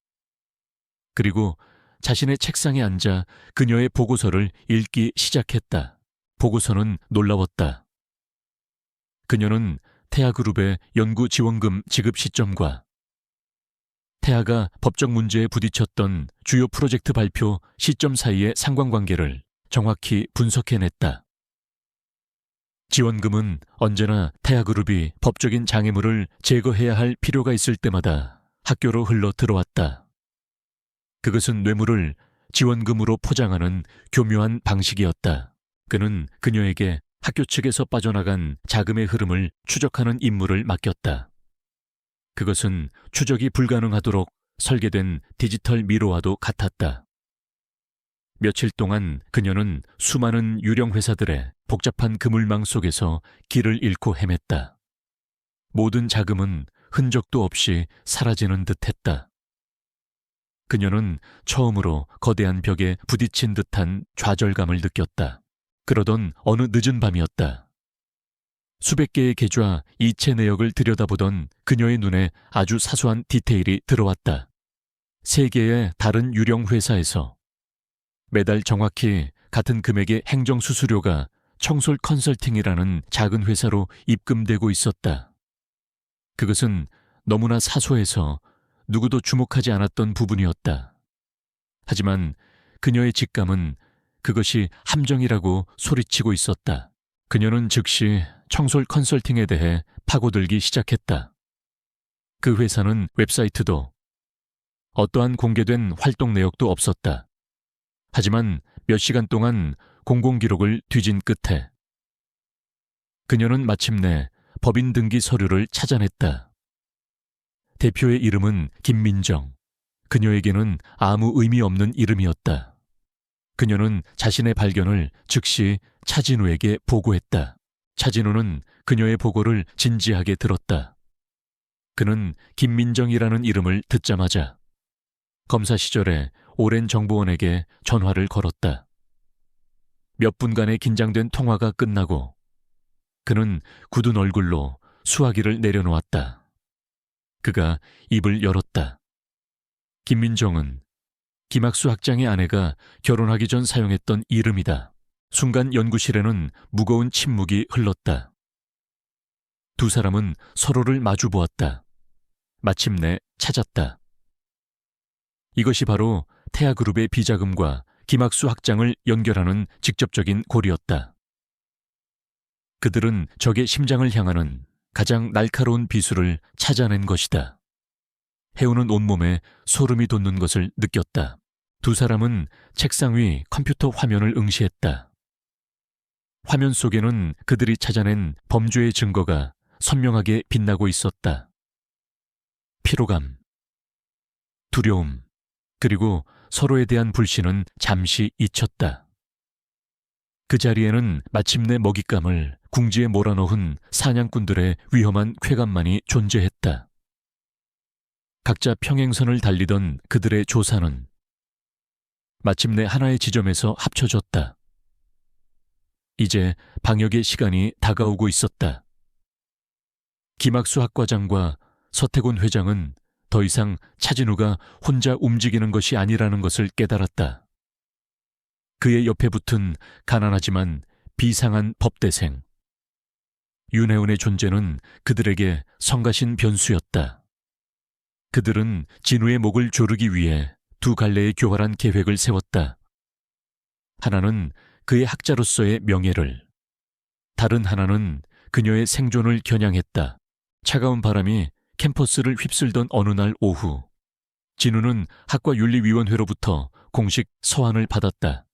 그리고 자신의 책상에 앉아 그녀의 보고서를 읽기 시작했다. 보고서는 놀라웠다. 그녀는 태아그룹의 연구 지원금 지급 시점과 태아가 법적 문제에 부딪혔던 주요 프로젝트 발표 시점 사이의 상관관계를 정확히 분석해냈다. 지원금은 언제나 태아그룹이 법적인 장애물을 제거해야 할 필요가 있을 때마다 학교로 흘러 들어왔다. 그것은 뇌물을 지원금으로 포장하는 교묘한 방식이었다. 그는 그녀에게 학교 측에서 빠져나간 자금의 흐름을 추적하는 임무를 맡겼다. 그것은 추적이 불가능하도록 설계된 디지털 미로와도 같았다. 며칠 동안 그녀는 수많은 유령 회사들의 복잡한 그물망 속에서 길을 잃고 헤맸다. 모든 자금은 흔적도 없이 사라지는 듯했다. 그녀는 처음으로 거대한 벽에 부딪힌 듯한 좌절감을 느꼈다. 그러던 어느 늦은 밤이었다. 수백 개의 계좌 이체 내역을 들여다보던 그녀의 눈에 아주 사소한 디테일이 들어왔다. 3개의 다른 유령 회사에서 매달 정확히 같은 금액의 행정수수료가 청솔 컨설팅이라는 작은 회사로 입금되고 있었다. 그것은 너무나 사소해서 누구도 주목하지 않았던 부분이었다. 하지만 그녀의 직감은 그것이 함정이라고 소리치고 있었다. 그녀는 즉시 청솔 컨설팅에 대해 파고들기 시작했다. 그 회사는 웹사이트도 어떠한 공개된 활동 내역도 없었다. 하지만 몇 시간 동안 공공기록을 뒤진 끝에 그녀는 마침내 법인 등기 서류를 찾아냈다. 대표의 이름은 김민정. 그녀에게는 아무 의미 없는 이름이었다. 그녀는 자신의 발견을 즉시 차진우에게 보고했다. 차진우는 그녀의 보고를 진지하게 들었다. 그는 김민정이라는 이름을 듣자마자 검사 시절에 오랜 정보원에게 전화를 걸었다. 몇 분간의 긴장된 통화가 끝나고 그는 굳은 얼굴로 수화기를 내려놓았다. 그가 입을 열었다. 김민정은 김학수 학장의 아내가 결혼하기 전 사용했던 이름이다. 순간 연구실에는 무거운 침묵이 흘렀다. 두 사람은 서로를 마주 보았다. 마침내 찾았다. 이것이 바로 태아그룹의 비자금과 김학수 학장을 연결하는 직접적인 고리였다. 그들은 적의 심장을 향하는 가장 날카로운 비수를 찾아낸 것이다. 해우는 온몸에 소름이 돋는 것을 느꼈다. 두 사람은 책상 위 컴퓨터 화면을 응시했다. 화면 속에는 그들이 찾아낸 범죄의 증거가 선명하게 빛나고 있었다. 피로감, 두려움, 그리고 서로에 대한 불신은 잠시 잊혔다. 그 자리에는 마침내 먹잇감을 궁지에 몰아넣은 사냥꾼들의 위험한 쾌감만이 존재했다. 각자 평행선을 달리던 그들의 조사는 마침내 하나의 지점에서 합쳐졌다. 이제 방역의 시간이 다가오고 있었다. 김학수 학과장과 서태곤 회장은 더 이상 차진우가 혼자 움직이는 것이 아니라는 것을 깨달았다. 그의 옆에 붙은 가난하지만 비상한 법대생. 윤혜운의 존재는 그들에게 성가신 변수였다. 그들은 진우의 목을 조르기 위해 두 갈래의 교활한 계획을 세웠다. 하나는 그의 학자로서의 명예를, 다른 하나는 그녀의 생존을 겨냥했다. 차가운 바람이 캠퍼스를 휩쓸던 어느 날 오후, 진우는 학과윤리위원회로부터 공식 서한을 받았다.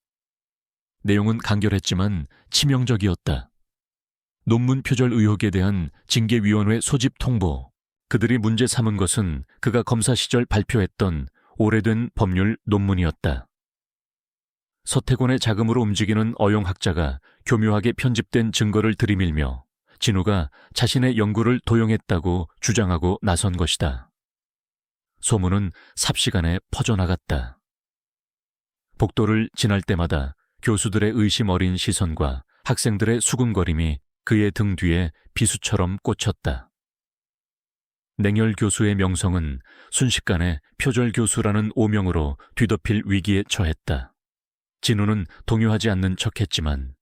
내용은 간결했지만 치명적이었다. 논문 표절 의혹에 대한 징계위원회 소집 통보, 그들이 문제 삼은 것은 그가 검사 시절 발표했던 오래된 법률 논문이었다. 서태곤의 자금으로 움직이는 어용학자가 교묘하게 편집된 증거를 들이밀며 진우가 자신의 연구를 도용했다고 주장하고 나선 것이다. 소문은 삽시간에 퍼져나갔다. 복도를 지날 때마다 교수들의 의심 어린 시선과 학생들의 수군거림이 그의 등 뒤에 비수처럼 꽂혔다. 냉혈 교수의 명성은 순식간에 표절 교수라는 오명으로 뒤덮일 위기에 처했다. 진우는 동요하지 않는 척했지만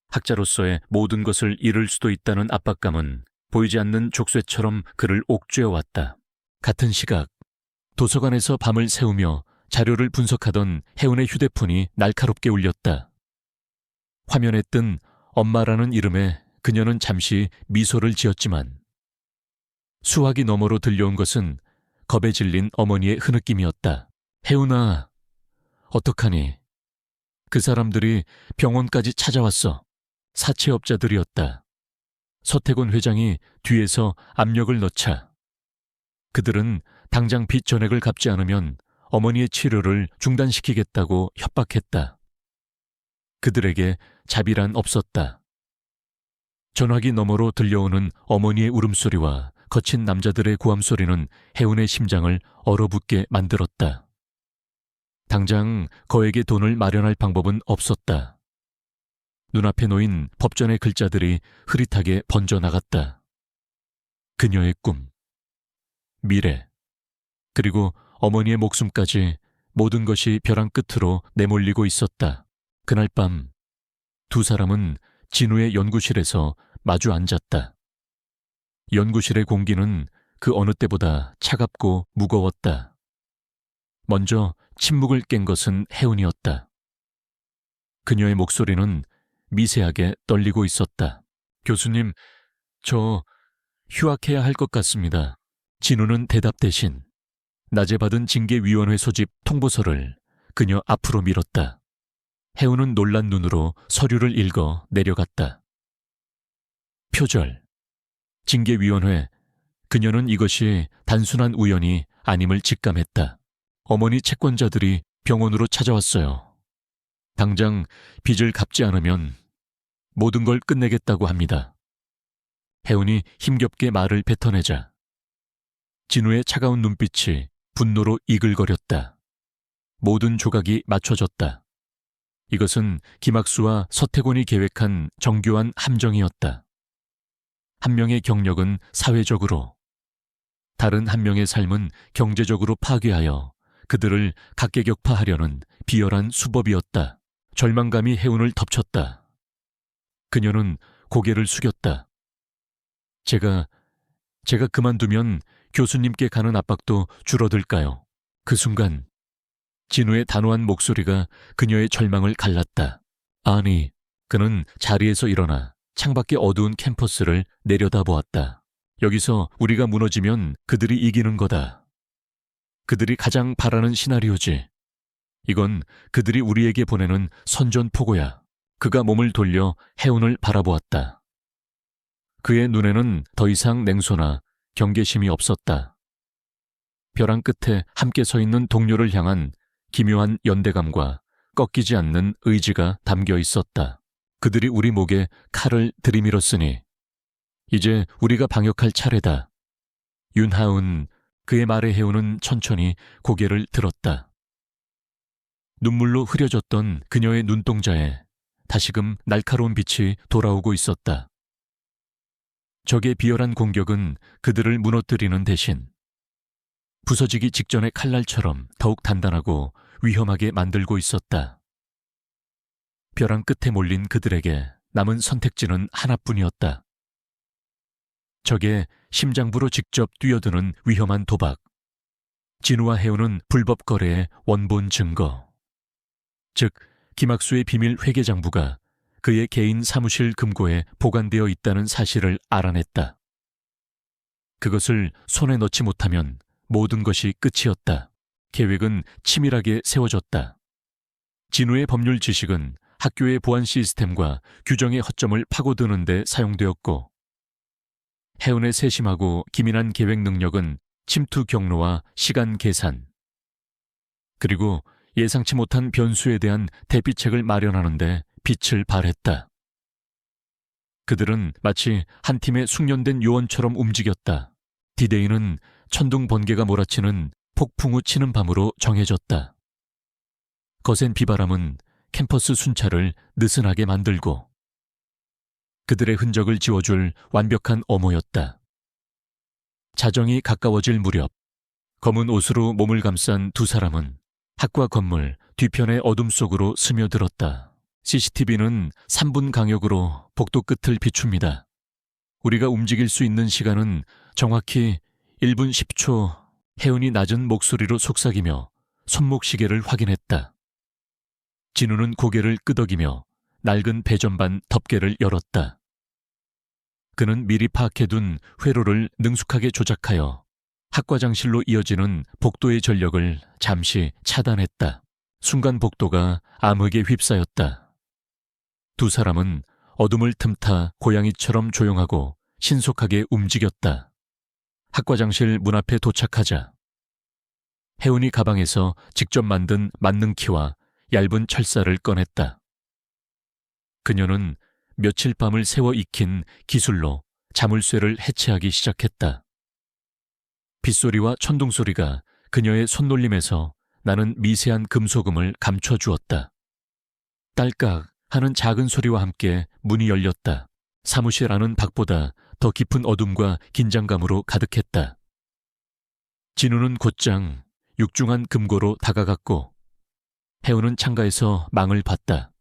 학자로서의 모든 것을 잃을 수도 있다는 압박감은 보이지 않는 족쇄처럼 그를 옥죄어왔다. 같은 시각 도서관에서 밤을 새우며 자료를 분석하던 혜운의 휴대폰이 날카롭게 울렸다. 화면에 뜬 엄마라는 이름에 그녀는 잠시 미소를 지었지만 수화기 너머로 들려온 것은 겁에 질린 어머니의 흐느낌이었다. 혜운아, 어떡하니? 그 사람들이 병원까지 찾아왔어. 사채업자들이었다. 서태곤 회장이 뒤에서 압력을 넣자 그들은 당장 빚 전액을 갚지 않으면 어머니의 치료를 중단시키겠다고 협박했다. 그들에게 자비란 없었다. 전화기 너머로 들려오는 어머니의 울음소리와 거친 남자들의 고함소리는 혜운의 심장을 얼어붙게 만들었다. 당장 거액의 돈을 마련할 방법은 없었다. 눈앞에 놓인 법전의 글자들이 흐릿하게 번져나갔다. 그녀의 꿈, 미래, 그리고 어머니의 목숨까지 모든 것이 벼랑 끝으로 내몰리고 있었다. 그날 밤 두 사람은 진우의 연구실에서 마주 앉았다. 연구실의 공기는 그 어느 때보다 차갑고 무거웠다. 먼저 침묵을 깬 것은 혜운이었다. 그녀의 목소리는 미세하게 떨리고 있었다. 교수님, 저 휴학해야 할 것 같습니다. 진우는 대답 대신 낮에 받은 징계위원회 소집 통보서를 그녀 앞으로 밀었다. 혜운은 놀란 눈으로 서류를 읽어 내려갔다. 표절, 징계위원회, 그녀는 이것이 단순한 우연이 아님을 직감했다. 어머니 채권자들이 병원으로 찾아왔어요. 당장 빚을 갚지 않으면 모든 걸 끝내겠다고 합니다. 혜운이 힘겹게 말을 뱉어내자 진우의 차가운 눈빛이 분노로 이글거렸다. 모든 조각이 맞춰졌다. 이것은 김학수와 서태곤이 계획한 정교한 함정이었다. 한 명의 경력은 사회적으로, 다른 한 명의 삶은 경제적으로 파괴하여 그들을 각계격파하려는 비열한 수법이었다. 절망감이 혜운을 덮쳤다. 그녀는 고개를 숙였다. 제가 그만두면 교수님께 가는 압박도 줄어들까요? 그 순간 진우의 단호한 목소리가 그녀의 절망을 갈랐다. 아니, 그는 자리에서 일어나 창밖의 어두운 캠퍼스를 내려다보았다. 여기서 우리가 무너지면 그들이 이기는 거다. 그들이 가장 바라는 시나리오지. 이건 그들이 우리에게 보내는 선전포고야. 그가 몸을 돌려 혜운을 바라보았다. 그의 눈에는 더 이상 냉소나 경계심이 없었다. 벼랑 끝에 함께 서 있는 동료를 향한 기묘한 연대감과 꺾이지 않는 의지가 담겨 있었다. 그들이 우리 목에 칼을 들이밀었으니 이제 우리가 방역할 차례다. 윤하운, 그의 말에 혜운은 천천히 고개를 들었다. 눈물로 흐려졌던 그녀의 눈동자에 다시금 날카로운 빛이 돌아오고 있었다. 적의 비열한 공격은 그들을 무너뜨리는 대신 부서지기 직전의 칼날처럼 더욱 단단하고 위험하게 만들고 있었다. 벼랑 끝에 몰린 그들에게 남은 선택지는 하나뿐이었다. 적의 심장부로 직접 뛰어드는 위험한 도박. 진우와 혜운은 불법 거래의 원본 증거. 즉, 김학수의 비밀 회계장부가 그의 개인 사무실 금고에 보관되어 있다는 사실을 알아냈다. 그것을 손에 넣지 못하면 모든 것이 끝이었다. 계획은 치밀하게 세워졌다. 진우의 법률 지식은 학교의 보안 시스템과 규정의 허점을 파고드는 데 사용되었고, 혜운의 세심하고 기민한 계획 능력은 침투 경로와 시간 계산, 그리고 예상치 못한 변수에 대한 대비책을 마련하는 데 빛을 발했다. 그들은 마치 한 팀의 숙련된 요원처럼 움직였다. 디데이는 천둥 번개가 몰아치는 폭풍우 치는 밤으로 정해졌다. 거센 비바람은 캠퍼스 순찰을 느슨하게 만들고 그들의 흔적을 지워줄 완벽한 어모였다. 자정이 가까워질 무렵 검은 옷으로 몸을 감싼 두 사람은 학과 건물 뒤편의 어둠 속으로 스며들었다. CCTV는 3분 강역으로 복도 끝을 비춥니다. 우리가 움직일 수 있는 시간은 정확히 1분 10초. 혜은이 낮은 목소리로 속삭이며 손목시계를 확인했다. 진우는 고개를 끄덕이며 낡은 배전반 덮개를 열었다. 그는 미리 파악해둔 회로를 능숙하게 조작하여 학과장실로 이어지는 복도의 전력을 잠시 차단했다. 순간 복도가 암흑에 휩싸였다. 두 사람은 어둠을 틈타 고양이처럼 조용하고 신속하게 움직였다. 학과장실 문 앞에 도착하자 혜은이 가방에서 직접 만든 만능키와 얇은 철사를 꺼냈다. 그녀는 며칠 밤을 새워 익힌 기술로 자물쇠를 해체하기 시작했다. 빗소리와 천둥소리가 그녀의 손놀림에서 나는 미세한 금소금을 감춰주었다. 딸깍 하는 작은 소리와 함께 문이 열렸다. 사무실 안은 밖보다 더 깊은 어둠과 긴장감으로 가득했다. 진우는 곧장 육중한 금고로 다가갔고 혜우는 창가에서 망을 봤다.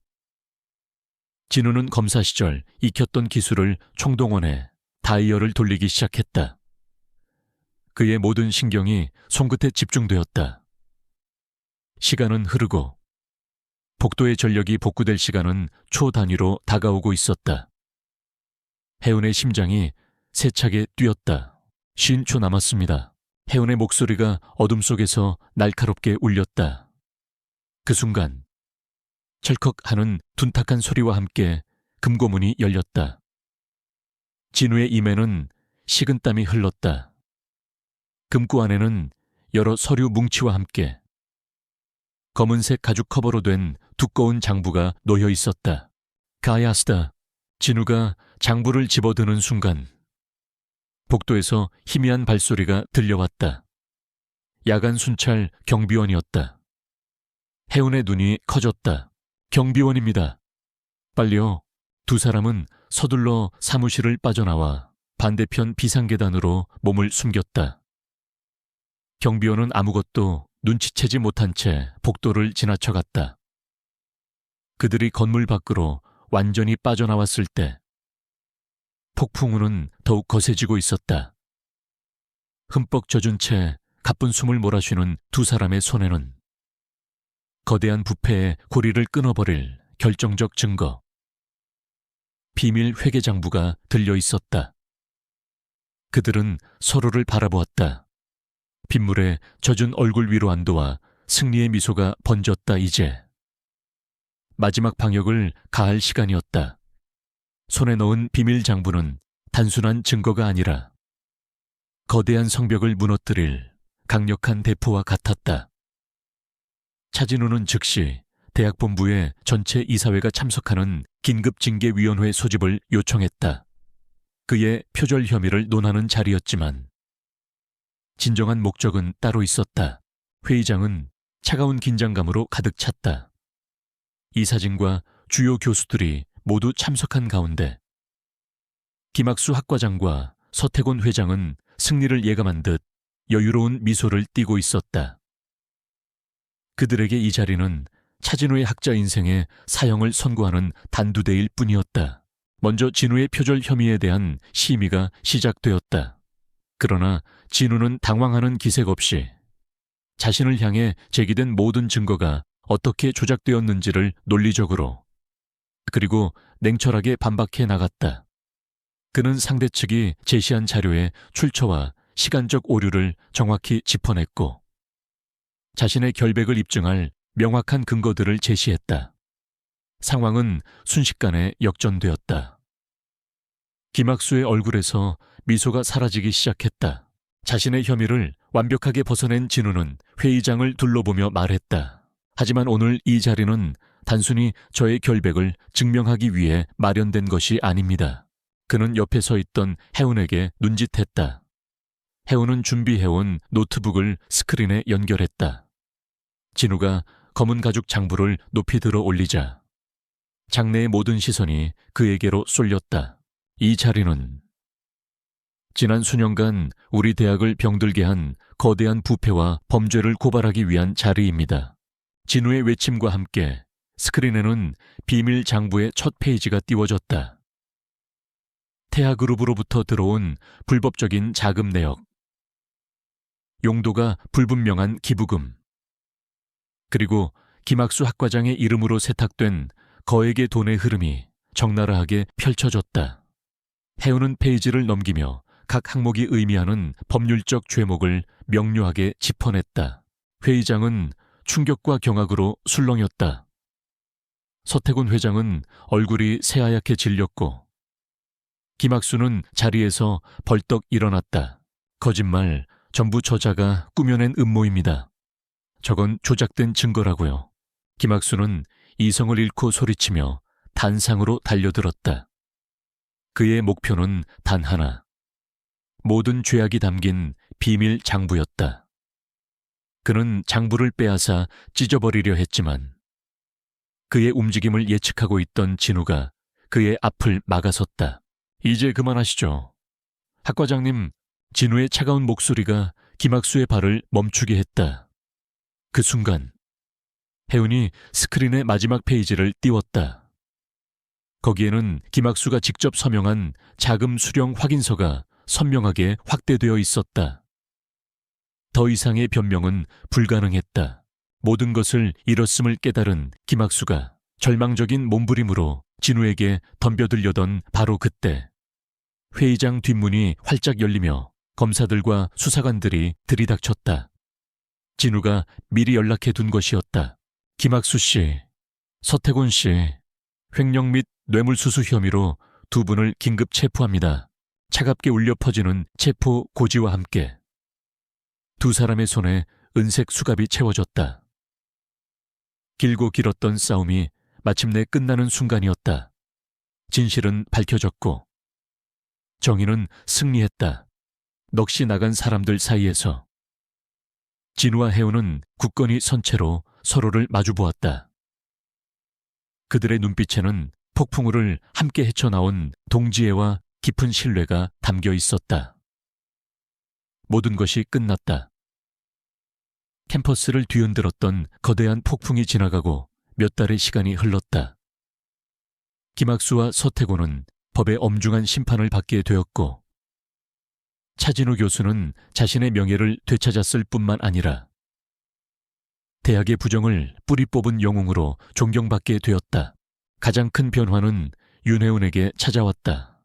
진우는 검사 시절 익혔던 기술을 총동원해 다이얼을 돌리기 시작했다. 그의 모든 신경이 손끝에 집중되었다. 시간은 흐르고 복도의 전력이 복구될 시간은 초 단위로 다가오고 있었다. 혜은의 심장이 세차게 뛰었다. 50초 남았습니다. 혜은의 목소리가 어둠 속에서 날카롭게 울렸다. 그 순간 철컥 하는 둔탁한 소리와 함께 금고문이 열렸다. 진우의 입에는 식은땀이 흘렀다. 금고 안에는 여러 서류 뭉치와 함께 검은색 가죽 커버로 된 두꺼운 장부가 놓여 있었다. 가야스다. 진우가 장부를 집어드는 순간 복도에서 희미한 발소리가 들려왔다. 야간 순찰 경비원이었다. 혜은의 눈이 커졌다. 경비원입니다. 빨리요. 두 사람은 서둘러 사무실을 빠져나와 반대편 비상계단으로 몸을 숨겼다. 경비원은 아무것도 눈치채지 못한 채 복도를 지나쳐갔다. 그들이 건물 밖으로 완전히 빠져나왔을 때 폭풍우는 더욱 거세지고 있었다. 흠뻑 젖은 채 가쁜 숨을 몰아쉬는 두 사람의 손에는 거대한 부패의 고리를 끊어버릴 결정적 증거, 비밀 회계 장부가 들려 있었다. 그들은 서로를 바라보았다. 빗물에 젖은 얼굴 위로 안도와 승리의 미소가 번졌다. 이제 마지막 방역을 가할 시간이었다. 손에 넣은 비밀 장부는 단순한 증거가 아니라 거대한 성벽을 무너뜨릴 강력한 대포와 같았다. 차진우는 즉시 대학본부에 전체 이사회가 참석하는 긴급징계위원회 소집을 요청했다. 그의 표절 혐의를 논하는 자리였지만 진정한 목적은 따로 있었다. 회의장은 차가운 긴장감으로 가득 찼다. 이사진과 주요 교수들이 모두 참석한 가운데 김학수 학과장과 서태곤 회장은 승리를 예감한 듯 여유로운 미소를 띠고 있었다. 그들에게 이 자리는 차진우의 학자 인생에 사형을 선고하는 단두대일 뿐이었다. 먼저 진우의 표절 혐의에 대한 심의가 시작되었다. 그러나 진우는 당황하는 기색 없이 자신을 향해 제기된 모든 증거가 어떻게 조작되었는지를 논리적으로 그리고 냉철하게 반박해 나갔다. 그는 상대 측이 제시한 자료의 출처와 시간적 오류를 정확히 짚어냈고 자신의 결백을 입증할 명확한 근거들을 제시했다. 상황은 순식간에 역전되었다. 김학수의 얼굴에서 미소가 사라지기 시작했다. 자신의 혐의를 완벽하게 벗어낸 진우는 회의장을 둘러보며 말했다. 하지만 오늘 이 자리는 단순히 저의 결백을 증명하기 위해 마련된 것이 아닙니다. 그는 옆에 서 있던 혜운에게 눈짓했다. 혜운은 준비해온 노트북을 스크린에 연결했다. 진우가 검은 가죽 장부를 높이 들어 올리자 장내의 모든 시선이 그에게로 쏠렸다. 이 자리는 지난 수년간 우리 대학을 병들게 한 거대한 부패와 범죄를 고발하기 위한 자리입니다. 진우의 외침과 함께 스크린에는 비밀 장부의 첫 페이지가 띄워졌다. 태아그룹으로부터 들어온 불법적인 자금 내역, 용도가 불분명한 기부금, 그리고 김학수 학과장의 이름으로 세탁된 거액의 돈의 흐름이 적나라하게 펼쳐졌다. 해우는 페이지를 넘기며 각 항목이 의미하는 법률적 죄목을 명료하게 짚어냈다. 회의장은 충격과 경악으로 술렁였다. 서태곤 회장은 얼굴이 새하얗게 질렸고 김학수는 자리에서 벌떡 일어났다. 거짓말, 전부 저자가 꾸며낸 음모입니다. 저건 조작된 증거라고요. 김학수는 이성을 잃고 소리치며 단상으로 달려들었다. 그의 목표는 단 하나. 모든 죄악이 담긴 비밀 장부였다. 그는 장부를 빼앗아 찢어버리려 했지만 그의 움직임을 예측하고 있던 진우가 그의 앞을 막아섰다. 이제 그만하시죠. 학 과장님, 진우의 차가운 목소리가 김학수의 발을 멈추게 했다. 그 순간 혜운이 스크린의 마지막 페이지를 띄웠다. 거기에는 김학수가 직접 서명한 자금 수령 확인서가 선명하게 확대되어 있었다. 더 이상의 변명은 불가능했다. 모든 것을 잃었음을 깨달은 김학수가 절망적인 몸부림으로 진우에게 덤벼들려던 바로 그때 회의장 뒷문이 활짝 열리며 검사들과 수사관들이 들이닥쳤다. 진우가 미리 연락해둔 것이었다. 김학수 씨, 서태곤 씨, 횡령 및 뇌물수수 혐의로 두 분을 긴급 체포합니다. 차갑게 울려 퍼지는 체포 고지와 함께 두 사람의 손에 은색 수갑이 채워졌다. 길고 길었던 싸움이 마침내 끝나는 순간이었다. 진실은 밝혀졌고 정의는 승리했다. 넋이 나간 사람들 사이에서 진우와 혜우는 굳건히 선 채로 서로를 마주보았다. 그들의 눈빛에는 폭풍우를 함께 헤쳐나온 동지애와 깊은 신뢰가 담겨 있었다. 모든 것이 끝났다. 캠퍼스를 뒤흔들었던 거대한 폭풍이 지나가고 몇 달의 시간이 흘렀다. 김학수와 서태곤은 법의 엄중한 심판을 받게 되었고 차진우 교수는 자신의 명예를 되찾았을 뿐만 아니라 대학의 부정을 뿌리 뽑은 영웅으로 존경받게 되었다. 가장 큰 변화는 윤혜운에게 찾아왔다.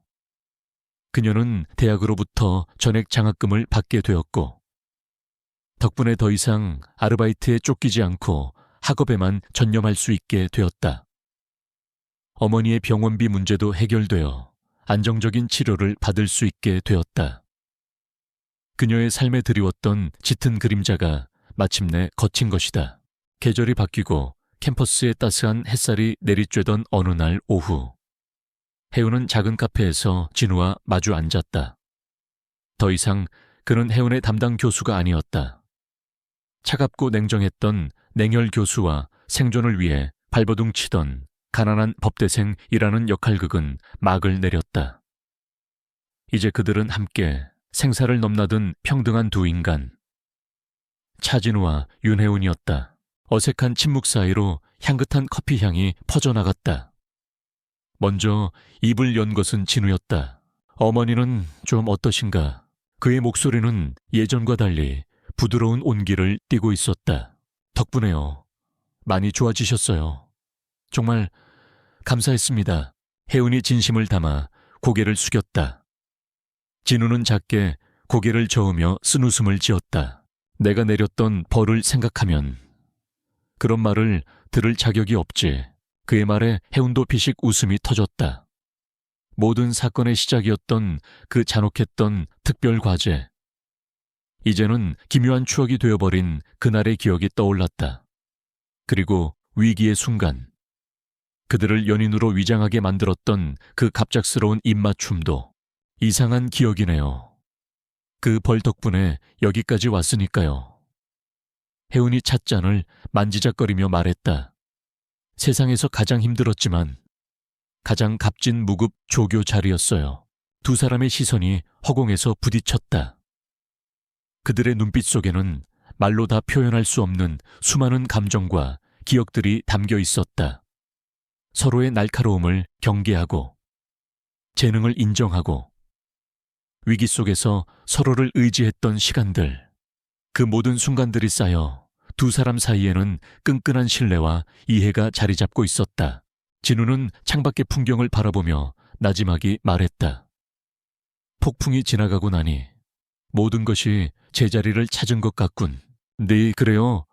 그녀는 대학으로부터 전액 장학금을 받게 되었고 덕분에 더 이상 아르바이트에 쫓기지 않고 학업에만 전념할 수 있게 되었다. 어머니의 병원비 문제도 해결되어 안정적인 치료를 받을 수 있게 되었다. 그녀의 삶에 드리웠던 짙은 그림자가 마침내 거친 것이다. 계절이 바뀌고 캠퍼스에 따스한 햇살이 내리쬐던 어느 날 오후 혜운은 작은 카페에서 진우와 마주 앉았다. 더 이상 그는 혜운의 담당 교수가 아니었다. 차갑고 냉정했던 냉혈 교수와 생존을 위해 발버둥 치던 가난한 법대생이라는 역할극은 막을 내렸다. 이제 그들은 함께 생사를 넘나든 평등한 두 인간, 차진우와 윤혜운이었다. 어색한 침묵 사이로 향긋한 커피 향이 퍼져나갔다. 먼저 입을 연 것은 진우였다. 어머니는 좀 어떠신가? 그의 목소리는 예전과 달리 부드러운 온기를 띠고 있었다. 덕분에요. 많이 좋아지셨어요. 정말 감사했습니다. 혜운이 진심을 담아 고개를 숙였다. 진우는 작게 고개를 저으며 쓴웃음을 지었다. 내가 내렸던 벌을 생각하면 그런 말을 들을 자격이 없지. 그의 말에 혜운도 피식 웃음이 터졌다. 모든 사건의 시작이었던 그 잔혹했던 특별 과제. 이제는 기묘한 추억이 되어버린 그날의 기억이 떠올랐다. 그리고 위기의 순간. 그들을 연인으로 위장하게 만들었던 그 갑작스러운 입맞춤도 이상한 기억이네요. 그 벌 덕분에 여기까지 왔으니까요. 혜운이 찻잔을 만지작거리며 말했다. 세상에서 가장 힘들었지만 가장 값진 무급 조교 자리였어요. 두 사람의 시선이 허공에서 부딪혔다. 그들의 눈빛 속에는 말로 다 표현할 수 없는 수많은 감정과 기억들이 담겨 있었다. 서로의 날카로움을 경계하고, 재능을 인정하고, 위기 속에서 서로를 의지했던 시간들, 그 모든 순간들이 쌓여 두 사람 사이에는 끈끈한 신뢰와 이해가 자리 잡고 있었다. 진우는 창밖의 풍경을 바라보며 나지막이 말했다. 폭풍이 지나가고 나니 모든 것이 제자리를 찾은 것 같군. 네, 그래요.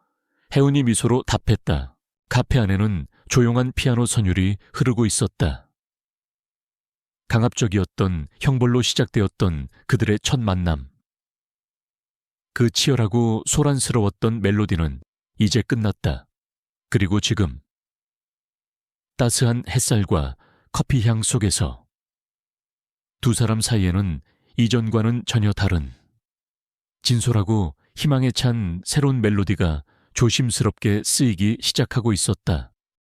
혜운이 미소로 답했다. 카페 안에는 조용한 피아노 선율이 흐르고 있었다. 강압적이었던 형벌로 시작되었던 그들의 첫 만남. 그 치열하고 소란스러웠던 멜로디는 이제 끝났다. 그리고 지금 따스한 햇살과 커피향 속에서 두 사람 사이에는 이전과는 전혀 다른 진솔하고 희망에 찬 새로운 멜로디가 조심스럽게 쓰이기 시작하고 있었다.